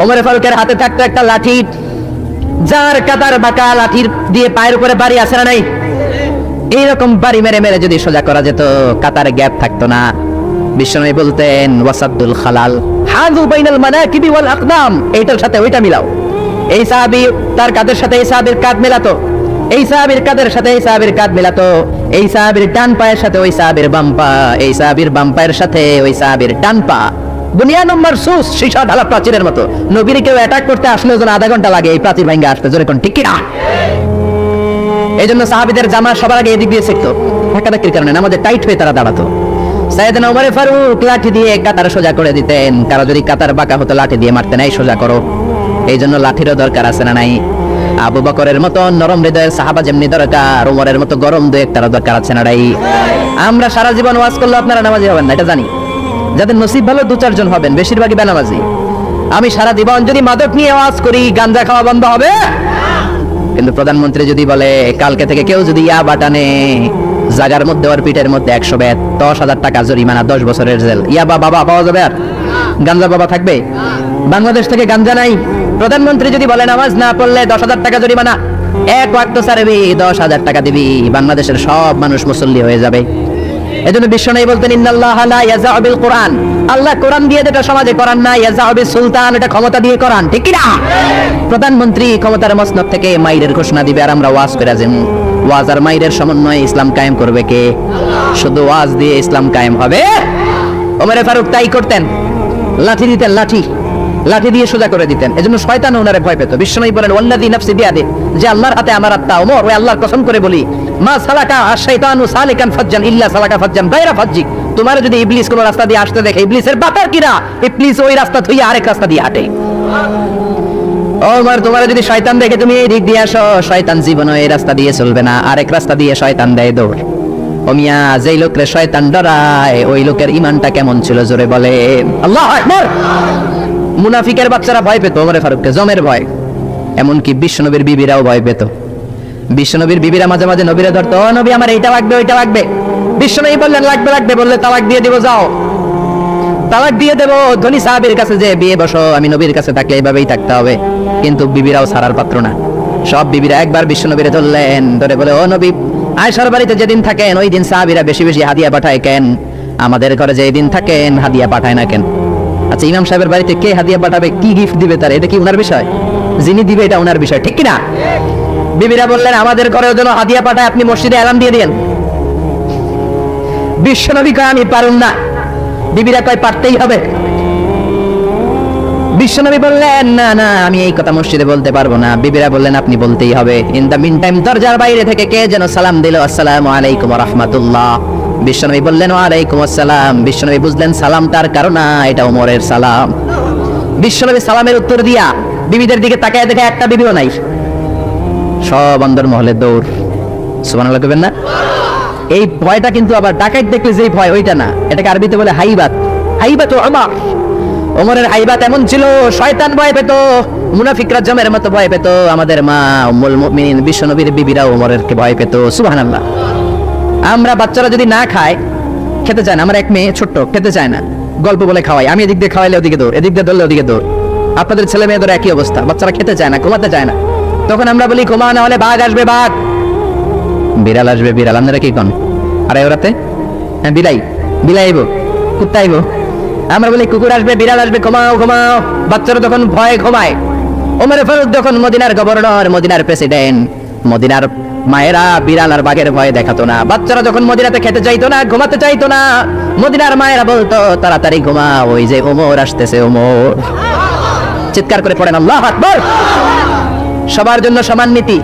ওমরে ফারুকের হাতে থাকতো একটা লাঠি, যার কাতার বাঁকা লাঠির দিয়ে পায়ের উপরে বাড়ি আছে না নাই, এইরকম বাড়ি মেরে মেরে যদি সোজা করা যেত কাতার গ্যাপ থাকতো না। বিশ্বনবী বলতেন ওয়াসাদ্দুল খালাল, হাযু বাইনাল মানাকিবি ওয়াল আকদাম, এইটার সাথে ওইটা মিলাও। এই সাহাবী তার কাঁধের সাথে এই সাহাবীর কাঁধ মেলাতো, এই সাহাবীর কাঁধের সাথে এই সাহাবীর কাঁধ মেলাতো, এই সাহাবীর ডান পায়ের সাথে ওই সাহাবীর বাম পা, এই সাহাবীর বাম পায়ের সাথে ওই সাহাবীর ডান পা। দুনিয়া নম্বর সুস, সীসা ঢালা প্রাচীরের মতো। নবীর কেউ অ্যাটাক করতে আসলেও যেন আধা ঘন্টা লাগে এই প্রাচীর ভাঙ্গা আসতে, জোরে কোন ঠিক কি না? এই জন্য সাহাবীদের জামা সবার আগে এদিক দিয়ে শিখতো, ধাক্কাধাক্কির কারণে নামাজে টাইট হয়ে তারা দাঁড়াতো। সাইয়েদনা ওমর ফারুক লাঠি দিয়ে কাতার সোজা করে দিতেন, কারো যদি কাতার বাঁকা হতো লাঠি দিয়ে মারতেন, এই সোজা করো। এই জন্য লাঠিরও দরকার আছে না নাই? আবু বকরের মতো নরম হৃদয়ের সাহাবা যেমনি দরকার, ওমরের মতো গরম 2-1টারও দরকার আছে না নাই? আমরা সারা জীবন ওয়াজ করলে আপনারা নামাজি হবেন না, এটা জানি। যাদের নসিব ভালো 2-4 জন হবেন, বেশিরভাগই বেনামাজি। আমি সারা জীবন যদি মাদক নিয়ে ওয়াজ করি, গাঞ্জা খাওয়া বন্ধ হবে? কিন্তু প্রধানমন্ত্রী যদি বলে কালকে থেকে কেউ যদি ইয়াবা টানে, জাগার মধ্যে ওর পিঠের মধ্যে 100 বেত, 10,000 টাকা জরিমানা, 10 বছরের জেল। ইয়াবা বাবা পাওয়া যাবে? আর গাঞ্জা বাবা থাকবে? বাংলাদেশ থেকে গাঞ্জা নাই। প্রধানমন্ত্রী যদি বলে নামাজ না পড়লে 10,000 টাকা জরিমানা, 1 ওয়াক্ত ছাড়বি 10,000 টাকা দিবি, বাংলাদেশের সব মানুষ মুসল্লি হয়ে যাবে। এজন্য বিশ্বনবী বলতেন ইন্নাল্লাহা লা ইয়াযাউ বিল কুরআন, আল্লাহ কোরআন দিয়ে যেটা সমাজে করান না, ইয়াযাউ বিস সুলতান, এটা ক্ষমতা দিয়ে করান, ঠিক কি না? প্রধানমন্ত্রী ক্ষমতার মসনদ থেকে মাইরের ঘোষণা দিবে আর আমরা ওয়াজ করে যাবো। ওয়াজ আর মাইরের সমন্বয়ে ইসলাম কায়েম করবে কে? শুধু ওয়াজ দিয়ে ইসলাম কায়েম হবে? ওমর ফারুক তাই করতেন, লাঠি দিতেন, লাঠি দিয়ে সোজা করে দিতেন। এজন্য শয়তান ওনারে ভয় পেত। বিশ্বনবী বলেন ওয়াল্লাযী নাফসি বিয়াদি, যে আল্লাহর হাতে আমার আত্মা, ওমর ওই আল্লাহর কসম করে বলি, মা সালাকা আশ-শাইতানু সালিকান ফাজ্জান ইল্লা সালাকা ফাজ্জান গায়রা ফাজ্জিক, তোমার যদি ইবলিস কোন রাস্তা দিয়ে আসতে দেখে, ইবলিসের বাতার কিরা, ইবলিস ওই রাস্তা থুইয়া আরেক রাস্তা দিয়ে হাঁটে। ওমর তোমার যদি শয়তান দেখে তুমি এই দিক দিয়ে আসো, শয়তান জীবনও এই রাস্তা দিয়ে চলবে না, আরেক রাস্তা দিয়ে শয়তান দেয় দৌড়। ও মিয়া, যেই লোকরে শয়তান ডরায় ওই লোকের ঈমানটা কেমন ছিল জোরে বলে আল্লাহু আকবার। মুনাফিকের বাচ্চারা ভয় পেত ওমর ফারুককে, জমের ভয়। এমনকি বিশ্বনবীর বিবিরাও ভয় পেত। বিশ্বনবীর বিবিরা মাঝে মাঝে নবীরে ধরতো, ও নবী আমার এইটা লাগবে ওইটা লাগবে। বিশ্বনবী বললেন লাগবে লাগবে, বললে তালাক দিয়ে দিব, যাও তালাক দিয়ে দেবো। ধনী সাহাবীর কাছে যে বিয়ে বসো, আমি নবীর কাছে থাকলে এইভাবেই থাকতে হবে। কিন্তু বিবিরাও ছাড়ার পাত্র না। সব বিবিরা একবার বিশ্বনবীরে ধরলেন, ধরে বলে ও নবী, আয়েশার বাড়িতে যেদিন থাকেন ওই দিন সাহাবীরা বেশি বেশি হাদিয়া পাঠায় কেন? আমাদের ঘরে যেই দিন থাকেন হাদিয়া পাঠায় না কেন? আচ্ছা, ইমাম সাহেবের বাড়িতে কে হাদিয়া পাঠাবে, কি গিফট দিবে তার, এটা কি উনার বিষয়? যিনি দিবে এটা উনার বিষয়, ঠিক কি না? বিবিরা বললেন আমাদের ঘরেও যেন হাদিয়া পাঠায়, আপনি মসজিদে এলান দিয়ে দিয়েন। বিশ্বনবী কয় আমি পারুন না, বিবিরা কয় পারতেই হবে। বিশ্বনবী বললেন না না, আমি এই কথা মসজিদে বলতে পারবো না। বিবিরা বললেন আপনি বলতেই হবে। ইন দা মিন টাইম দরজার বাইরে থেকে কে যেন সালাম দিল, আসসালামু আলাইকুম ওয়া রাহমাতুল্লাহ। বিশ্বনবী বললেন ওয়া আলাইকুম আসসালাম। বিশ্বনবী বুঝলেন সালাম তার কারণ না, এটা ওমরের সালাম। বিশ্বনবী সালামের উত্তর দিয়া বিবিদের দিকে তাকায় দেখে একটা বিবিও নাই, সব অন্দর মহলে দৌড়। সুবহানাল্লাহ কইবেন না? এই ভয়টা কিন্তু আবার ডাকাত দেখলে যেই ভয় ওইটা না, এটাকে আরবিতে বলে হাইবাত। হাইবাত ওমর, ওমরের হাইবাত এমন ছিল, শয়তান ভয় পেত, মুনাফিকরা জমের মতো ভয় পেত। আমাদের মা উম্মুল মুমিনিন বিশ্বনবীর বিবিরা ওমরের কে ভয় পেত। সুবহানাল্লাহ। আমরা বাচ্চারা যদি না খায়, খেতে চায় না, আমার এক মেয়ে ছোট্ট খেতে চায় না, গল্প বলে খাওয়াই, আমি এদিক দিয়ে খাওয়াইলে ওদিকে দৌড়, এদিক দিয়ে ধরলে ওদিকে দৌড়। আপনাদের ছেলে মেয়েদের একই অবস্থা, বাচ্চারা খেতে চায় না, ঘুমাতে চায় না। তখন আমরা বলি ঘুমা না হলে বাঘ আসবে, বাঘ, বিড়াল আসবে, বিড়াল। আপনারা কি কন? আরে ওরাতে হ্যাঁ বিলাই, বিলাই আইব, কুত্তা আইব। আমরা বলি কুকুর আসবে, বিড়াল আসবে, ঘুমাও ঘুমাও। বাচ্চারা তখন ভয়ে ঘুমায়। ওমর ফারুক যখন মদিনার গভর্নর, মদিনার প্রেসিডেন্ট, মদিনার মায়েরা বিড়াল আর বাঘের ভয় দেখাতো না। বাচ্চারা যখন মদিনাতে খেতে চাইতো না, ঘুমাতে চাইতো না, মদিনার মায়েরা বলতো তাড়াতাড়ি ঘুমা, ওই যে ওমর আসতেছে, ওমর। চিৎকার করে পড়েন আল্লাহু আকবার। সবার জন্য সমান নীতি।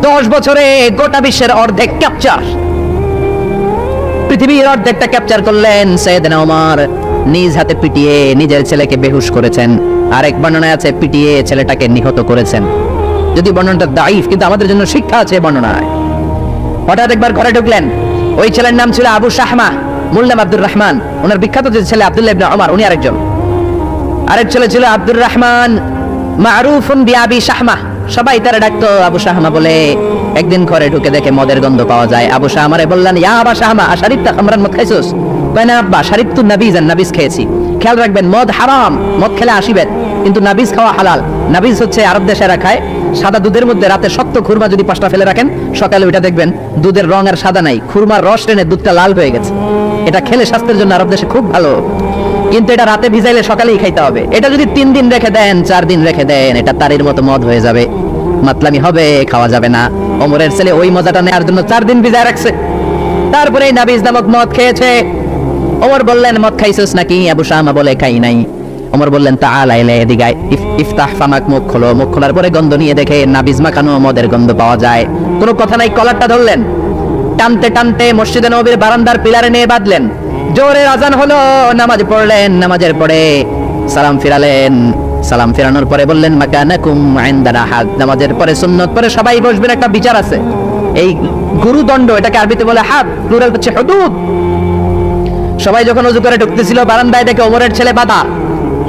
10 বছরে গোটা বিশ্বের অর্ধেক ক্যাপচার, পৃথিবীর অর্ধেকটা ক্যাপচার করলেন সাইয়েদনা ওমর। নিজ হাতে পিটিয়ে নিজের ছেলেকে বেহুশ করেছেন, আরেক বর্ণনায় আছে পিটিয়ে ছেলেটাকে নিহত করেছেন। যদি বর্ণনাটা দাইফ, কিন্তু আমাদের জন্য শিক্ষা আছে বর্ণনায়। হঠাৎ একবার ঘরে ঢুকলেন, ওই ছেলের নাম ছিল আবু শাহমা, মূল নাম আব্দুর রহমান। ওনার বিখ্যাত যে ছেলে আব্দুল্লাহ ইবনে ওমর, উনি আরেকজন। আরেক ছেলে ছিল আব্দুর রহমান মারুফুন বিআবি শাহমা, সবাই তারা ডাকতো আবু শাহমা বলে। একদিন ঘরে ঢুকে দেখে মদের গন্ধ পাওয়া যায়। আবু শাহমারে বললেন, ইয়া আবা শাহমা আশারিবতা খামরান, মদ খাইছস? কয় না আব্বা, শারিবতু নাবিজান, নাবিজ খেয়েছি। খেয়াল রাখবেন, মদ হারাম, মদ খেলে আসিবেন, কিন্তু নাবিজ খাওয়া হালাল। নাবিজ হচ্ছে আরব দেশেরা খায়, সাদা দুধের মধ্যে রাতে শক্ত খুরমা যদি 5টা ফেলে রাখেন, সকালে ওইটা দেখবেন দুধের রং আর সাদা নাই, খুরমার রস টেনে দুধটা লাল হয়ে গেছে। এটা খেলে স্বাস্থ্যের জন্য আরব দেশে খুব ভালো, কিন্তু এটা রাতে ভিজাইলে সকালেই খাইতে হবে। এটা যদি 3 দিন রেখে দেন, 4 দিন রেখে দেন, এটা তারির মতো মদ হয়ে যাবে, মাতলামি হবে, খাওয়া যাবে না। ওমরের ছেলে ওই মজাটা নেওয়ার জন্য 4 দিন ভিজায় রাখছে, তারপরে নাবিজ নামক মদ খেয়েছে। ওমর বললেন, মদ খাইছস নাকি? আবু শাহমা বলে, খাই নাই। ওমর বললেন, তাআলা ইলা এদিকে, ইফতাহ ফামাক, মুখ খোলো। মুখ খোলার পরে গন্ধ নিয়ে দেখে নাবিজ মাখানো মদের গন্ধ পাওয়া যায়। কোনো কথা নাই, কলারটা ধরলেন, টানতে টানতে মসজিদে নববীর বারান্দার পিলারে নিয়ে বাঁধলেন। জোরে আজান হলো, নামাজ পড়লেন, নামাজের পরে সালাম ফিরালেন। সালাম ফিরানোর পরে বললেন, মাকানাকুম ইনদানা হাদ। নামাজের পরে সুন্নত পরে সবাই বসবেন, একটা বিচার আছে। এই গুরুদণ্ড, এটাকে আরবিতে বলে হাদ, প্লুরাল হচ্ছে হুদুদ। সবাই যখন ওযু করে ঢুকতেছিল, বারান্দায় দেখে ওমরের ছেলে বাধা।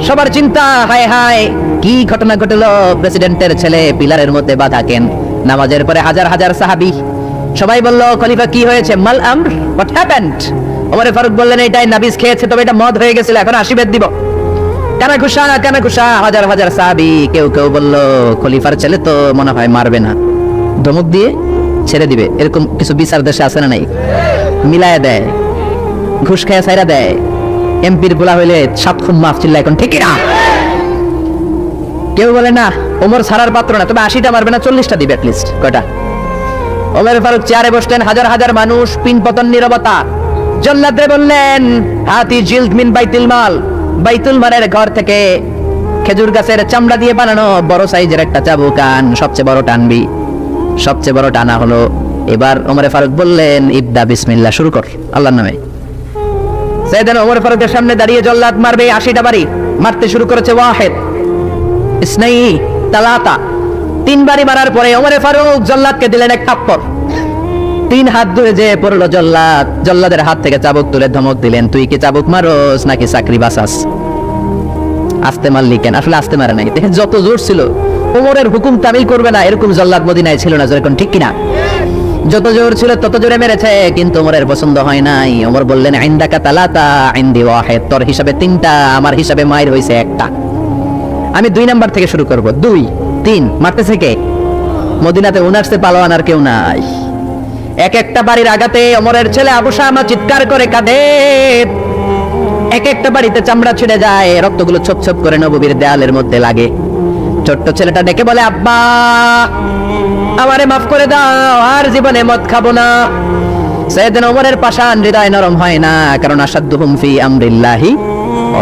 সবার চিন্তা, হায় হায় কি ঘটনা ঘটলো, প্রেসিডেন্টের ছেলে পিলারের মধ্যে বাধা কেন? নামাজের পরে হাজার হাজার সাহাবী সবাই বলল, খলিফা কি হয়েছে? মাল আমর, হোয়াট হ্যাপেন্ড? ওমর ফারুক বললেন, এটাই নাবিজ খেয়েছে, তবে এটা মদ হয়ে গেছিল, এখন আশীর্বাদ দিব। কানা ঘুষা, কানা ঘুষা, হাজার হাজার সাহাবী। কেউ কেউ বলল, খলিফার ছেলে তো মনে হয় মারবে না, ধমক দিয়ে ছেড়ে দিবে। এরকম কিছু বিচার দেশে আছে না নাই? মিলায় দেয়, ঘুষ খেয়ে ছাইরা দেয়। এমপির গোলা হইলে 7 খুন মাফ, চিল্লা এখন ঠিক না? কেউ বলে না, ওমর ছাড়ার পাত্র না, তবে 80টা মারবে না, 40টা দিবে অ্যাটলিস্ট। কয়টা? ওমর ফারুক চেয়ারে বসলেন, হাজার হাজার মানুষ, পিন পতন, নীরবতা। জল্লাদে বললেন, হাতি জিলদ মিন বাইতুল মাল, বাইতুল মালের ঘর থেকে খেজুর গাছের চামড়া দিয়ে বানানো বড় সাইজের একটা চাবুক আন, সবচেয়ে বড় টানবি। সবচেয়ে বড় টানা হলো। এবার ওমর ফারুক বললেন, ইবদা বিসমিল্লাহ, শুরু কর আল্লাহর নামে। সাইয়েদনা ওমর ফারুকের সামনে দাঁড়িয়ে জল্লাদ মারবে 80টা বাড়ি, মারতে শুরু করেছে। ওয়াহিদ, ইসনাই, তালাতা, 3 বাড়ি মারার পরে ওমর ফারুক জল্লাদকে দিলেন এক থাপ্পড়। 3 হাত ধরে যে পড়লো জল্লাদ, জল্লাদের হাত থেকে চাবুক তুলে ধমক দিলেন, তুই কি চাবুক মারোস নাকি চাকরি বাঁচাস? আস্তে মারলি কেন? আসলে আস্তে মারে নাই, দেখেন যত জোর ছিল। ওমরের হুকুম তামিল করবে না এরকম জল্লাদ মদিনায় ছিল না, যেরকম, ঠিক কিনা? যত জোর ছিল তত জোরে মেরেছে, কিন্তু ওমরের পছন্দ হয় নাই। ওমর বললেন, ইনদাকা তালাতা ইনদি ওয়াহিদ, তোর হিসাবে 3টা, আমার হিসাবে মায়ের হইছে 1টা। আমি 2 নাম্বার থেকে শুরু করব। 2, 3 মারতেছে কে? মদিনাতে উনারসে পালোয়ান আর কেউ নাই। এক একটা বাড়ির আঘাতে ওমরের ছেলে আবু শাহমা চিৎকার করে কাঁদে। এক একটা বাড়িতে চামড়া ছিঁড়ে যায়, রক্তগুলো ছোপ ছোপ করে নববীর দেয়ালের মধ্যে লাগে। ছোট্ট ছেলেটা ডেকে বলে, আব্বা আমারে মাফ করে দাও, আর জীবনে মদ খাবো না। সাইয়েদনা ওমরের পাষাণ হৃদয় নরম হয় না, কারণ আসাদুহুম ফি আমরিল্লাহি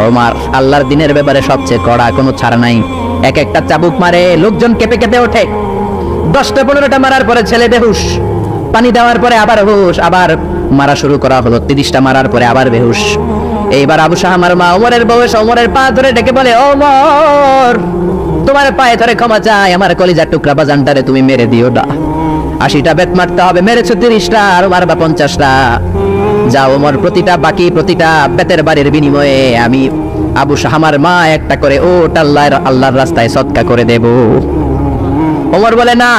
ওমর, আল্লাহর দিনের ব্যাপারে সবচেয়ে কড়া, কোনো ছাড় নাই। এক একটা চাবুক মারে, লোকজন কেঁপে কেঁপে ওঠে। 10টা-15টা মারার পরে ছেলে বেহুশ, পানি দেওয়ার পরে আবার হুশ, আবার মারা শুরু করা হলো। 30টা মারার পরে আবার বেহুশ। এইবার আবু শাহামার মা ওমরের বউ এসে ওমরের পা ধরে ডেকে বলে, ওমর তোমার পায়ে ধরে ক্ষমা চাই, আমার কলিজার টুকরা বাজানটারে তুমি মেরে দিও না। 80টা বেত মারতে হবে, মেরেছো 30টা, আরো মারবা 50টা। যাও ওমর, প্রতিটা বেতের বাড়ির বিনিময়ে আমি আবু শাহামার মা একটা করে ওট আল্লাহর রাস্তায় সদকা করে দেব। ওমর বলে, না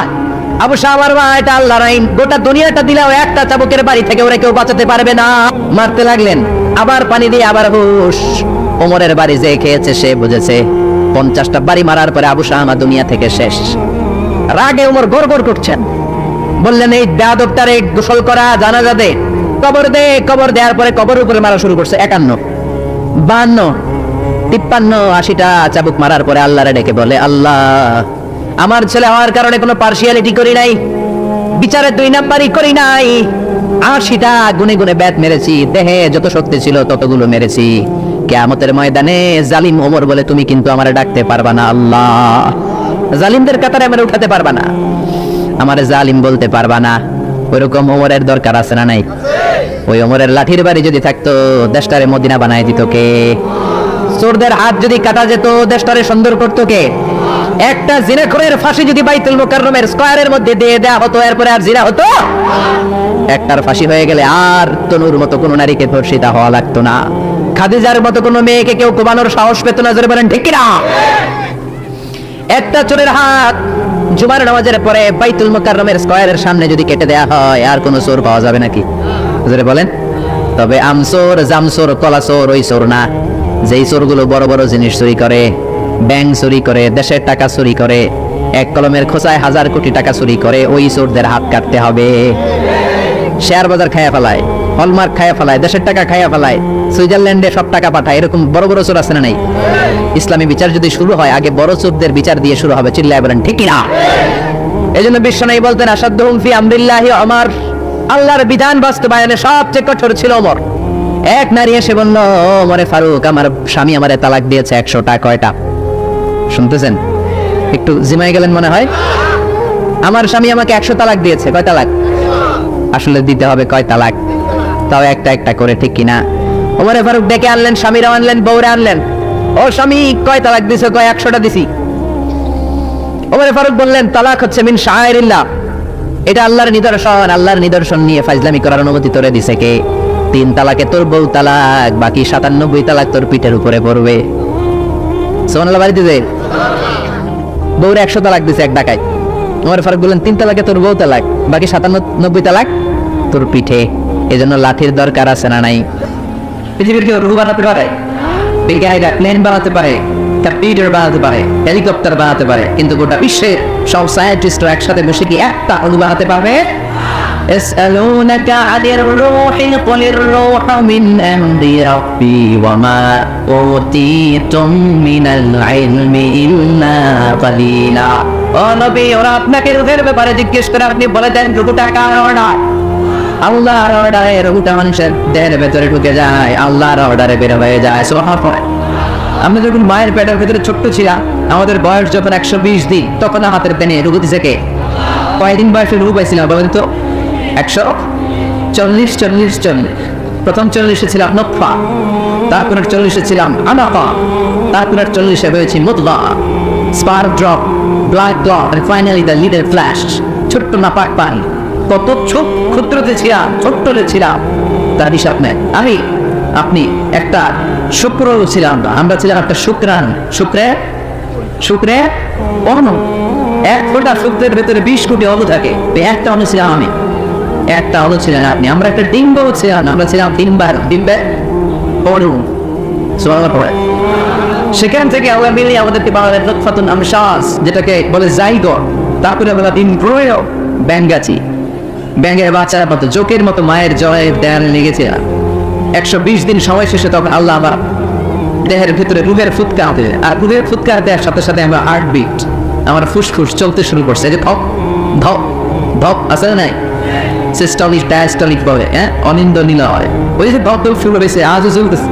আবু শাহামার মা, এটা আল্লাহর আইন, গোটা দুনিয়াটা দিলেও একটা চাবুকের বাড়ি থেকে ওরা কেউ বাঁচাতে পারবে না। মারতে লাগলেন, আবার পানি দিয়ে আবার হুশ। ওমরের বাড়ি যে খেয়েছে সে বুঝেছে 50টা বাড়ি মারার পরে আবু শাহামা দুনিয়া থেকে শেষ। রাগে ওমর গড়গড় করছেন, বললেন এই বেয়াদবটারে গোসল করা, জানাজা দে, কবর দে। কবর দেওয়ার পরে কবর উপরে মারা শুরু করছে 51, 52, 53, 80টা চাবুক মারার পরে আল্লাহরে ডেকে বলে, আল্লাহ আমার ছেলে হওয়ার কারণে কোনো পার্সিয়ালিটি করি নাই, বিচারে 2 নাম্বারই করি নাই। 80টা গুনে গুনে বেত মেরেছি, দেহে যত শক্তি ছিল ততগুলো মেরেছি। কিয়ামতের ময়দানে জালিম ওমর বলে, তুমি কিন্তু আমারে ডাকতে পারবা না আল্লাহ, জালিমদের কাতারে আমারে উঠাতে পারবা না, আমারে জালিম বলতে পারবা না। ওইরকম ওমরের দরকার আছে না নাই? ওই ওমরের লাঠির বাড়ি যদি থাকতো দেশটারে মদিনা বানায় দিত কে? চোরদের হাত যদি কাটা যেত দেশটারে সুন্দর করতো কে? একটা জিনাখোরের ফাঁসি যদি বাইতুল মুকাররমের স্কয়ারের মধ্যে দিয়ে দেয়া হতো, এরপরে আর জিনা হতো? একটার ফাঁসি হয়ে গেলে আর তনুর মতো কোনো নারীকে ধর্ষিতা হওয়া লাগতো না, খাদিজার মতো কোনো মেয়েকে কেউ কোবানোর সাহস পেত না। জোরে বলেন ঠিক কিনা? একটা চোরের হাত জুমার নামাজের পরে বাইতুল মুকাররমের স্কয়ারের সামনে যদি কেটে দেয়া হয়, আর কোনো চোর পাওয়া যাবে নাকি? জোরে বলেন। তবে আমচোর, জামচোর, কলাচোর ওই চোর না, যেই চোরগুলো বড় বড় জিনিস চুরি করে, ব্যাংক চুরি করে, দেশের টাকা চুরি করে, এক কলমের খোঁচায় 1000 কোটি টাকা চুরি করে, ওই চোরদের হাত কাটতে হবে। শেয়ার বাজার খায়া ফেলায়, হলমার্ক খায়া ফেলায়, দেশের টাকা খায়া ফেলায়, সুইজারল্যান্ডে সব টাকা পাঠায়, এরকম বড় বড় চোর আছে না নাই? ইসলামী বিচার যদি শুরু হয়, আগে বড় চোরদের বিচার দিয়ে শুরু হবে। চিল্লায় বলেন ঠিক কিনা? এজন্য বিশ্বনবী বলতেন, আসাদুহুম ফি আমরিল্লাহি ওমর, আল্লাহর বিধান বাস্তবায়নে সবচেয়ে কঠোর ছিল ওমর। এক নারী এসে বলল, ওমরে ফারুক, আমার স্বামী আমারে তালাক দিয়েছে 100টা। কয়টা? শুনতেছেন? একটু জিমাই গেলেন মনে হয়। আমার স্বামী আমাকে 100 তালাক দিয়েছে। কয় তালাক? আসলে দিতে হবে কয় তালাক? তাও একটা একটা করে, ঠিক কিনা? ওমরে ফারুক ডেকে আনলেন, স্বামীরা আনলেন, বউরা আনলেন। ও স্বামী, কয় তালাক দিছো? কয় 100টা দিছি। ওমরে ফারুক বললেন, তালাক হচ্ছে মিন শাআইরিল্লাহ, এটা আল্লাহর নিদর্শন, আল্লাহর নিদর্শন নিয়ে ফাজলামি করার অনুমতি তোরে দিছে কে? 3 তালাকে তোর বউ তালাক, বাকি 97 তালাক তোর পিঠের উপরে পড়বে। সুবহানাল্লাহ বাড়িতে যে বউরে 100 তালাক দিছে এক ডাকায়। ওমর ফারুক বললেন, 3 তালাকে তোর বউ তালাক, বাকি 97 তালাক তোর পিঠে। এজন্য লাঠির দরকার আছে না নাই? পৃথিবীর কেউ রুহু বানাতে পারে, বিজ্ঞানীরা প্লেন বানাতে পারে, কম্পিউটার বানাতে পারে, হেলিকপ্টার বানাতে পারে, কিন্তু গোটা বিশ্বে সব সায়েন্টিস্টরা একসাথে বসে কি একটা অণু বানাতে পারবে? يسألونك عن الروح قل الروح من أمر ربي وما أوتيتم من العلم إلا قليلا। ও নবী, ওরা আপনাকে রূহের ব্যাপারে জিজ্ঞেস করে, আপনি বলে দেন রূহটা কার অর্ডার? আল্লাহর অর্ডারে রূহটা মানুষের দেহের ভেতরে ঢুকে যায়, আল্লাহর অর্ডারে বের হয়ে যায়। সুবহানাল্লাহ। আমরা যখন মায়ের পেটের ভেতরে ছোট্ট ছিলাম, আমাদের বয়স যখন 120 দিন, তখন হাতের পেনে রূহ দিছে কে? কয়দিন বয়সে রূহ পাইছিলাম বলেন তো? 140। প্রথম 40-এ ছিলাম নতফা, তারপর 40-এ ছিলাম আলাকা, তারপর 40-এ হয়েছি মুদগা, স্পার্ক ড্রপ, ব্লাড ক্লট, আর ফাইনালি দ্য লিডার ফ্ল্যাশ। ছোট্ট নাপাক পানি, কত ক্ষুদ্রতে ছিলাম, ছোট্টতে ছিলাম, তার হিসাব নেই। আপনি একটা শুক্র ছিলাম, আমরা ছিলাম একটা শুক্রে অণু। 1 ফোঁটা শুক্রের ভেতরে 20 কোটি অণু থাকে, একটা অণু ছিলাম আমি, একটা অণু ছিলেন আপনি। আমরা একটা ডিম্ব ছিলাম, আমরা ছিলাম ডিম্বের অণু। সুবহানাল্লাহ। সেখান থেকে আল্লাহ মিলিয়ে আমাদেরকে বানালেন নুতফাতুন আমশাজ, যেটাকে বলে জাইগোট। তারপরে আমরা ইমব্রয়ো, ব্যাঙ্গাচি, ব্যাঙের বাচ্চার মতো, জোকের মতো মায়ের জয়ের দেয়ালে লেগেছিলাম। 120 দিন সময় শেষে তখন আল্লাহ আমার দেহের ভিতরে রুহের ফুৎকার দিলেন, আর রুহের ফুৎকার দেওয়ার সাথে সাথে আমার হার্টবিট, আমার ফুসফুস চলতে শুরু করছে। যে ধপ ধপ ধপ আছে নাই? সিস্টলিক ডায়াস্টলিক বলে, হ্যাঁ, অনিন্দ নীল হয়। ওই যে ধপ ধপ শুরু হয়েছে, আজও চলতেছে।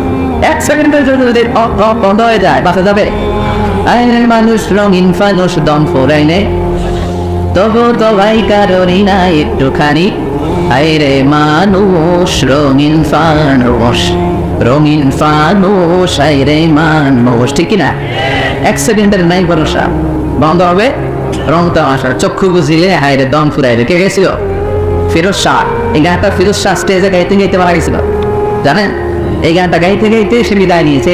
1 সেকেন্ডের জন্য যদি ধপ বন্ধ হয়ে যায়, বাঁচা যাবে? আইনের মানুষ রঙিন ফানুষ দম ফোরাইনে, তবু তো ভাই কারণই না একটুখানি। আইরে মানুষ রঙিন ফানুষ, রঙিন ফানুষ রে মানুষ, ঠিক কিনা? এক সেকেন্ডের নাই ভরসা, বন্ধ হবে রং তামাশা, চক্ষু বুঝিলে হায় রে দম ফুরাইলে। কে গেছিল? ফিরোজ শাহ। এই গানটা ফিরোজ শাহ স্টেজে গাইতে গাইতে মারা গেছিল, জানেন? এই গানটা গাইতে গাইতে সে বিদায় নিয়েছে।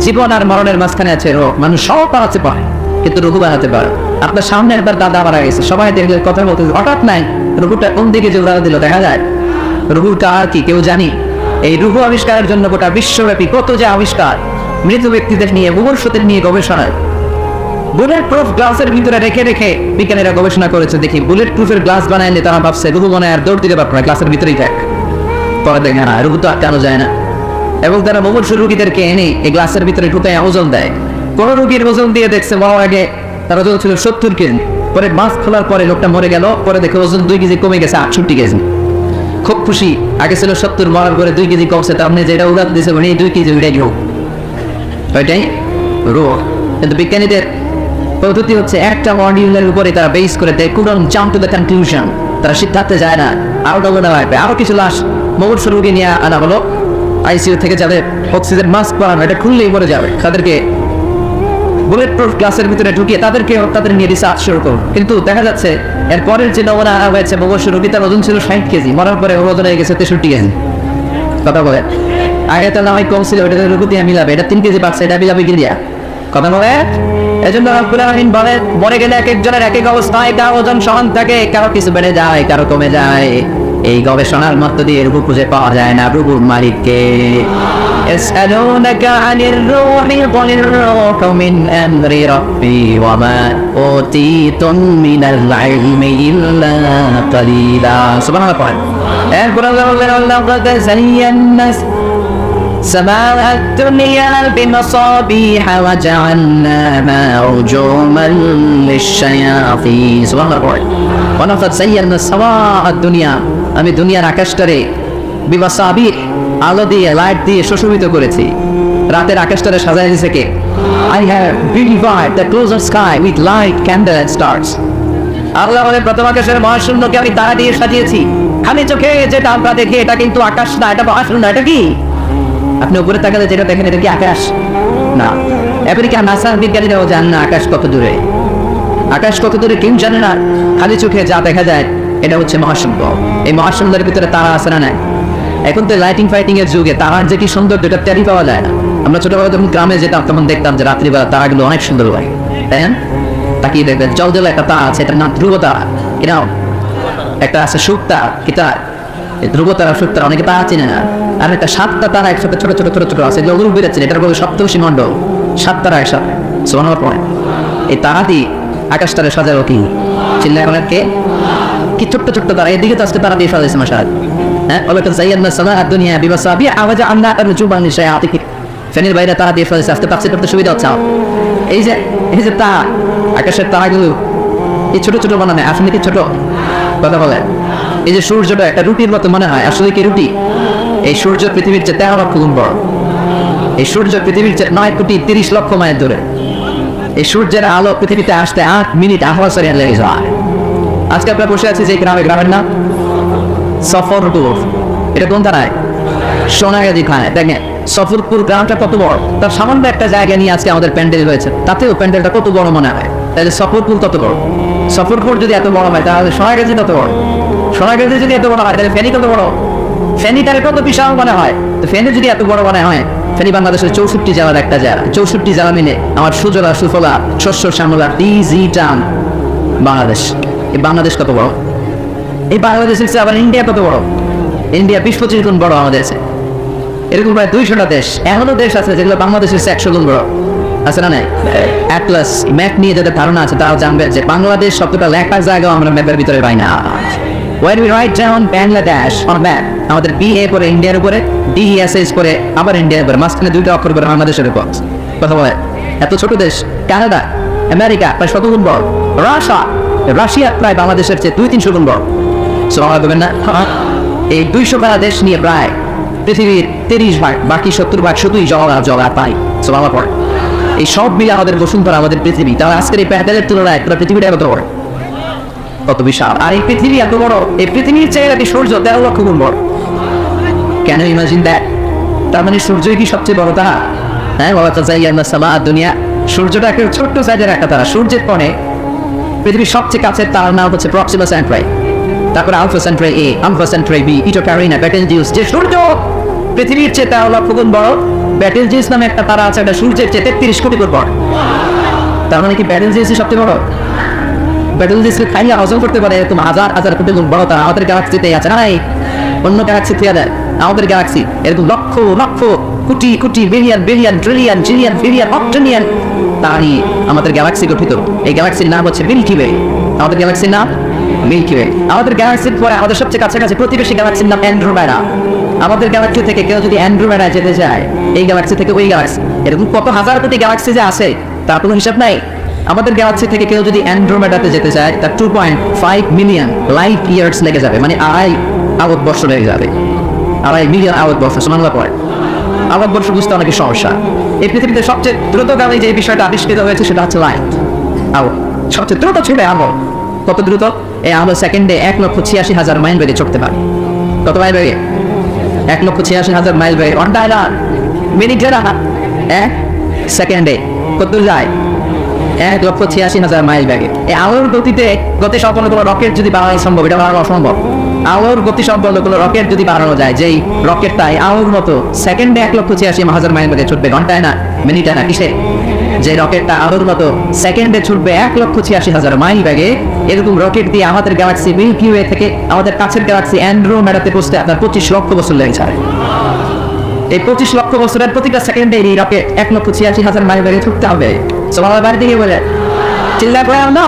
জীবন আর মরণের মাঝখানে আছে রোগ, মানুষ সব বানাতে পারে কিন্তু রঘু বানাতে পারে। আপনার সামনে একবার দাদা মারা গেছে, সবাই দেখলে কথা বলতে, হঠাৎ নাই রঘুটা কোন দিকে যে উড়া দিল দেখা যায়। রঘুটা আর কি কেউ জানি? এই রঘু আবিষ্কারের জন্য গোটা বিশ্বব্যাপী কত যে আবিষ্কার, মৃত ব্যক্তিদের নিয়ে, মুমূর্ষুদের নিয়ে গবেষণা। বুলেট প্রুফ গ্লাসের ভিতরে রেখে রেখে বিজ্ঞানীরা গবেষণা করেছে, দেখি বুলেট প্রুফের গ্লাস বানাইলে তারা ভাবছে রঘু মনে আর দৌড় দিতে পারবে না, গ্লাসের ভিতরেই থাক। পরে দেখে না, রঘু তো আটকানো যায় না। এবং তারা মুমূর্ষু রোগীদেরকে এনে এই গ্লাসের ভিতরে ঢুকায় ওজন দেয়। কোন রোগীর ওজন দিয়ে দেখছে মরার আগে তার ওজন ছিল 70 কেজি, পরে মাছ খোলার পরে লোকটা মরে গেল, পরে দেখে ওজন 2 কেজি কমে গেছে 68 কেজি। খুব খুশি, আগে ছিল 70, মরার পরে 2 কেজি কমছে, তার মানে যেটা উড়াত দিয়েছে মানে 2 কেজি উড়ে গেল, ওইটাই রোগ। কিন্তু বিজ্ঞানীদের পদ্ধতি হচ্ছে একটা মডিউলের উপরে তারা বেস করে দেয়, couldn't jump to the conclusion, তারা সিদ্ধান্তে যায় না। আরো ডবল আসবে, আরো কিছু লাশ মুমূর্ষু রোগী নিয়ে আনা হলো আইসিইউ থেকে, যাদের অক্সিজেন মাস্ক পরানো, এটা খুললেই মরে যাবে, তাদেরকে বুলেট প্রুফ গ্লাসের ভিতরে ঢুকিয়ে তাদের নিয়ে রিসার্চ শুরু করুন। কিন্তু দেখা যাচ্ছে এর পরের যে নমুনা আনা হয়েছে, মুমূর্ষু রোগী তার ওজন ছিল 60 কেজি, মরার পরে ওজন হয়ে গেছে 63 কেজি। কথা বলে আগে তো নামাই কম ছিল, এটা রোগী দিয়ে মিলাবে, এটা 3 কেজি বাড়ছে, এটা মিলাবে গিলিয়া। কথা বলে এজন্য রব্বুল আলামিন বলে, মরে গেলে এক একজনের এক এক অবস্থায়, কারো ওজন সমান থাকে, কারো কিছু বেড়ে যায়, কারো কমে যায়। এই গবেষণার মধ্য দিয়ে রূপ খুঁজে পাওয়া যায় না রূপের মালিককে। ইয়াসআলুনাকা আনির রূহি কুলির রূহু মিন আমরি রাব্বি ওয়া মা উতীতুম মিনাল ইলমি ইল্লা কালিলা। সুবহানাল্লাহ। এরপর আল্লাহ বললেন, লাকাদ যায়্যানা سماء الدنيا بمصابيح وجعلناها رجوما للشياطين. سبحان الله. ولقد زينا السماء الدنيا, আমি দুনিয়ার আকাশটারে বিমাসাবিহ, আলো দিয়ে, লাইট দিয়ে সুশোভিত করেছি। রাতের আকাশটারে সাজায় দিয়েছে কে? I have beautified the closer sky with light, candle and stars. আল্লাহ বলে, প্রথম আকাশের মহাশূন্যকে আমি তারা দিয়ে সাজিয়েছি। খালি চোখে যেটা আমরা দেখি এটা কিন্তু আকাশ না, এটা মহাশূন্য। এটা কি? আপনি উপরে তাকালে যেটা দেখেন এটা কি আকাশ? না। আমেরিকা নাসার বিজ্ঞানীরাও জানেন না আকাশ কত দূরে। আকাশ কত দূরে কেউ জানে না। খালি চোখে যা দেখা যায় এটা হচ্ছে মহাশূন্য। এই মহাশূন্যের ভিতরে তারা আছে না নাই? এখন তো লাইটিং ফাইটিং এর যুগে তারার যে কি সুন্দর, এটা টেরি পাওয়া যায় না। আমরা ছোটবেলা যখন গ্রামে যেতাম তখন দেখতাম যে রাত্রিবেলা তারাগুলো অনেক সুন্দর লাগে, তাই না? তাকিয়ে দেখবেন জলজলে একটা তারা আছে, এটার নাম ধ্রুব তারা। কিনাও একটা আছে সুক্তা, কিতা ধ্রুব তারা, সুক্তা, অনেকে তারা চিনে না। আর একটা 7টা তারা একসাথে ছোট ছোট ছোট ছোট আছে, যেগুলো বেরোচ্ছে, এটার বলে সপ্তর্ষি মণ্ডল। 7 তারা একসাথে সোনার পয়েন্ট। এই তারা দিয়ে আকাশটারে সাজালো কি? চিল্লা এখন কে? কি ছোট্ট ছোট্ট তারা, এদিকে তো আজকে তারা দিয়ে সাজাইছে মাশাআল্লাহ। হ্যাঁ, ওয়ালাকাদ যায়্যানা সামাআ দুনিয়া বিমাসাবিহ ওয়া জাআলনাহা রুজুমান লিশায়াতিন। ফেনের বাইরে তারা দিয়ে সাজাইছে, আজকে তাফসীর করতে সুবিধা হচ্ছে। এই যে তারা, আকাশের তারাগুলো এই ছোট ছোট বানানো, আসলে কি ছোট? কথা বলে এই যে সূর্যটা একটা রুটির মতো মনে হয়, আসলে কি রুটি? এই সূর্য পৃথিবীর চেয়ে 13 লক্ষ গুণ বড়। এই সূর্য পৃথিবীর চেয়ে 9 কোটি 30 লক্ষ মাইল দূরে। এই সূর্যের আলো পৃথিবীতে আসতে 8 মিনিট আহ্বাসরে লেগে যায়। আজকে আমরা বসে আছি যে গ্রামের নাম সফরপুর। এটা কোন থানায়? সোনাগাজী থানায়। দেখেন সফরপুর গ্রামটা কত বড়, তার সামান্য একটা জায়গা নিয়ে আজকে আমাদের প্যান্ডেল হয়েছে, তাতেও প্যান্ডেলটা কত বড় মনে হয়। তাহলে সফরপুর কত বড়? সফরপুর যদি এত বড় হয় তাহলে সোনাগাজী কত বড়? সোনাগাজী যদি এত বড় হয় তাহলে ফেনী কত বড়? ফেনীটারে কত বিশাল মনে হয়। তো ফেনী যদি এত বড় মনে হয়, ফেনী বাংলাদেশের 64 জেলার একটা জেলা। 64 জেলা মিলে আমার সুজলা সুফলা শস্য শ্যামলা ডিজিটাল বাংলাদেশ। এই বাংলাদেশ কত বড়? এই বাংলাদেশের চেয়ে আবার ইন্ডিয়া কত বড়? ইন্ডিয়া 20-25 গুণ বড় আমাদের চেয়ে। এরকম প্রায় 200টা দেশ, এমনও দেশ আছে যেগুলো বাংলাদেশের চেয়ে 100 গুণ বড়। আছে না নাই? অ্যাটলাস ম্যাপ নিয়ে যাদের ধারণা আছে তারাও জানবে যে বাংলাদেশ শব্দটা লেখার জায়গাও আমরা ম্যাপের ভিতরে পাই না। When we write down Bangladesh on map, আমাদের BA করে ইন্ডিয়ার উপরে, DESS করে আবার ইন্ডিয়ার উপরে, মাঝখানে 2টা অক্ষর করে বাংলাদেশের উপর। কথা বলে এত ছোট দেশ। কানাডা, আমেরিকা প্রায় 100 গুণ বড়। রাশিয়া প্রায় বাংলাদেশের চেয়ে 200-300 গুণ বড়। সুবহানাল্লাহ বলবেন না? এই 200 খানা দেশ নিয়ে প্রায় পৃথিবীর 30 ভাগ, বাকি 70 ভাগ শুধুই জগা পাই। সুবহানাল্লাহ পড়ে। এই সব মিলে আমাদের বসুন্ধরা, আমাদের পৃথিবী। তাহলে আজকের এই প্যান্ডেলের তুলনায় পুরো পৃথিবীটা কত বড়, কত বিশাল। আর এই পৃথিবী এত বড়, এই পৃথিবীর চেয়ে সূর্য 13 লক্ষ গুণ বড়। কেন ইমাজিন দ্যাট? তার মানে সূর্যই কি সবচেয়ে বড় তারা? হ্যাঁ, বাবা তাজাইয়ানা সামা দুনিয়া, সূর্যটা একটা ছোট্ট সাইজের একটা তারা। সূর্যের পরে পৃথিবীর সবচেয়ে কাছের তারার নাম হচ্ছে প্রক্সিমা সেন্ট্রাই, তারপরে আলফা সেন্ট্রাই এ, আলফা সেন্ট্রাই বি, ইটো ক্যারিনা, বেটেলজিউস। যে সূর্য পৃথিবীর চেয়ে 13 লক্ষ গুণ বড়, বেটেলজিউস নামে একটা তারা আছে, এটা সূর্যের চেয়ে 33 কোটি গুণ বড়। তার মানে কি বেটেলজিউসই সবচেয়ে বড়? বেটেলজিউসকে খাইয়া হজম করতে পারে এরকম হাজার হাজার কোটি গুণ বড় তারা আমাদের গ্যালাক্সিতেই আছে। নাই অন্য গ্যালাক্সি থেকে দেয়, আমাদের গ্যালাক্সি এরকম lakh lakh crore crore billion billion trillion trillion billion octillion তা নিয়ে আমাদের গ্যালাক্সি গঠিত। এই গ্যালাক্সির নাম হচ্ছে মিল্কি ওয়ে। আমাদের গ্যালাক্সির নাম মিল্কি ওয়ে। আমাদের গ্যালাক্সির পরে আমাদের সবচেয়ে কাছাকাছি প্রতিবেশী গ্যালাক্সির নাম অ্যান্ড্রোমেডা। আমাদের গ্যালাক্সি থেকে কেউ যদি অ্যান্ড্রোমেডা যেতে চায়, এই গ্যালাক্সি থেকে ওই গ্যালাক্সি, এরকম কত হাজার কোটি গ্যালাক্সি যে আছে তার কোনো হিসাব নাই। আমাদের গ্যালাক্সি থেকে কেউ যদি অ্যান্ড্রোমেডাতে যেতে চায়, তার 2.5 মিলিয়ন লাইফ ইয়ার্স লেগে যাবে, মানে 2.5 আলোক বর্ষ লেগে যাবে। 2.5 মিলিয়ন আলোক বর্ষ সমানলা পড়ে। আলোক বর্ষ বুঝতে অনেক সমস্যা। এই পৃথিবীতে সবচেয়ে দ্রুতগামী যে বিষয়টা আবিষ্কৃত হয়েছে সেটা হচ্ছে লাইট, আলো। সবচেয়ে দ্রুত ছুটে আলো। কত দ্রুত? এই আলো সেকেন্ডে 1,86,000 মাইল বেগে ছুটতে পারে। কত মাইল বেগে? 1,86,000 মাইল বেগে। ঘন্টায় না, মিনিটে না, সেকেন্ডে কত দূর যায়? 1,86,000 মাইল বেগে। এই আলোর গতিতে গতি সম্পন্ন কোনো রকেট যদি বানানো সম্ভব, এটা বানানো অসম্ভব। আলোর গতি সম্পন্ন কোনো রকেট যদি বানানো যায়, যেই রকেটটাই আলোর মতো সেকেন্ডে 1,86,000 মাইল বেগে ছুটবে, ঘন্টায় না, মিনিটে না, কিসে? যে রকেটটা আলোর মতো সেকেন্ডে ছুটবে 1,86,000 মাইল বেগে, এরকম রকেট দিয়ে আমাদের গ্যালাক্সি মিল্কি ওয়ে থেকে আমাদের কাছের গ্যালাক্সি অ্যান্ড্রোমেডাতে পৌঁছতে আপনার 25 লক্ষ বছর লেগে যায়। এই 25 লক্ষ বছরের প্রতিটা সেকেন্ডে এই রকেট 1,86,000 মাইল বেগে ছুটতে হবে। সবার বাড়ি থেকে বলে চিল্লা করে না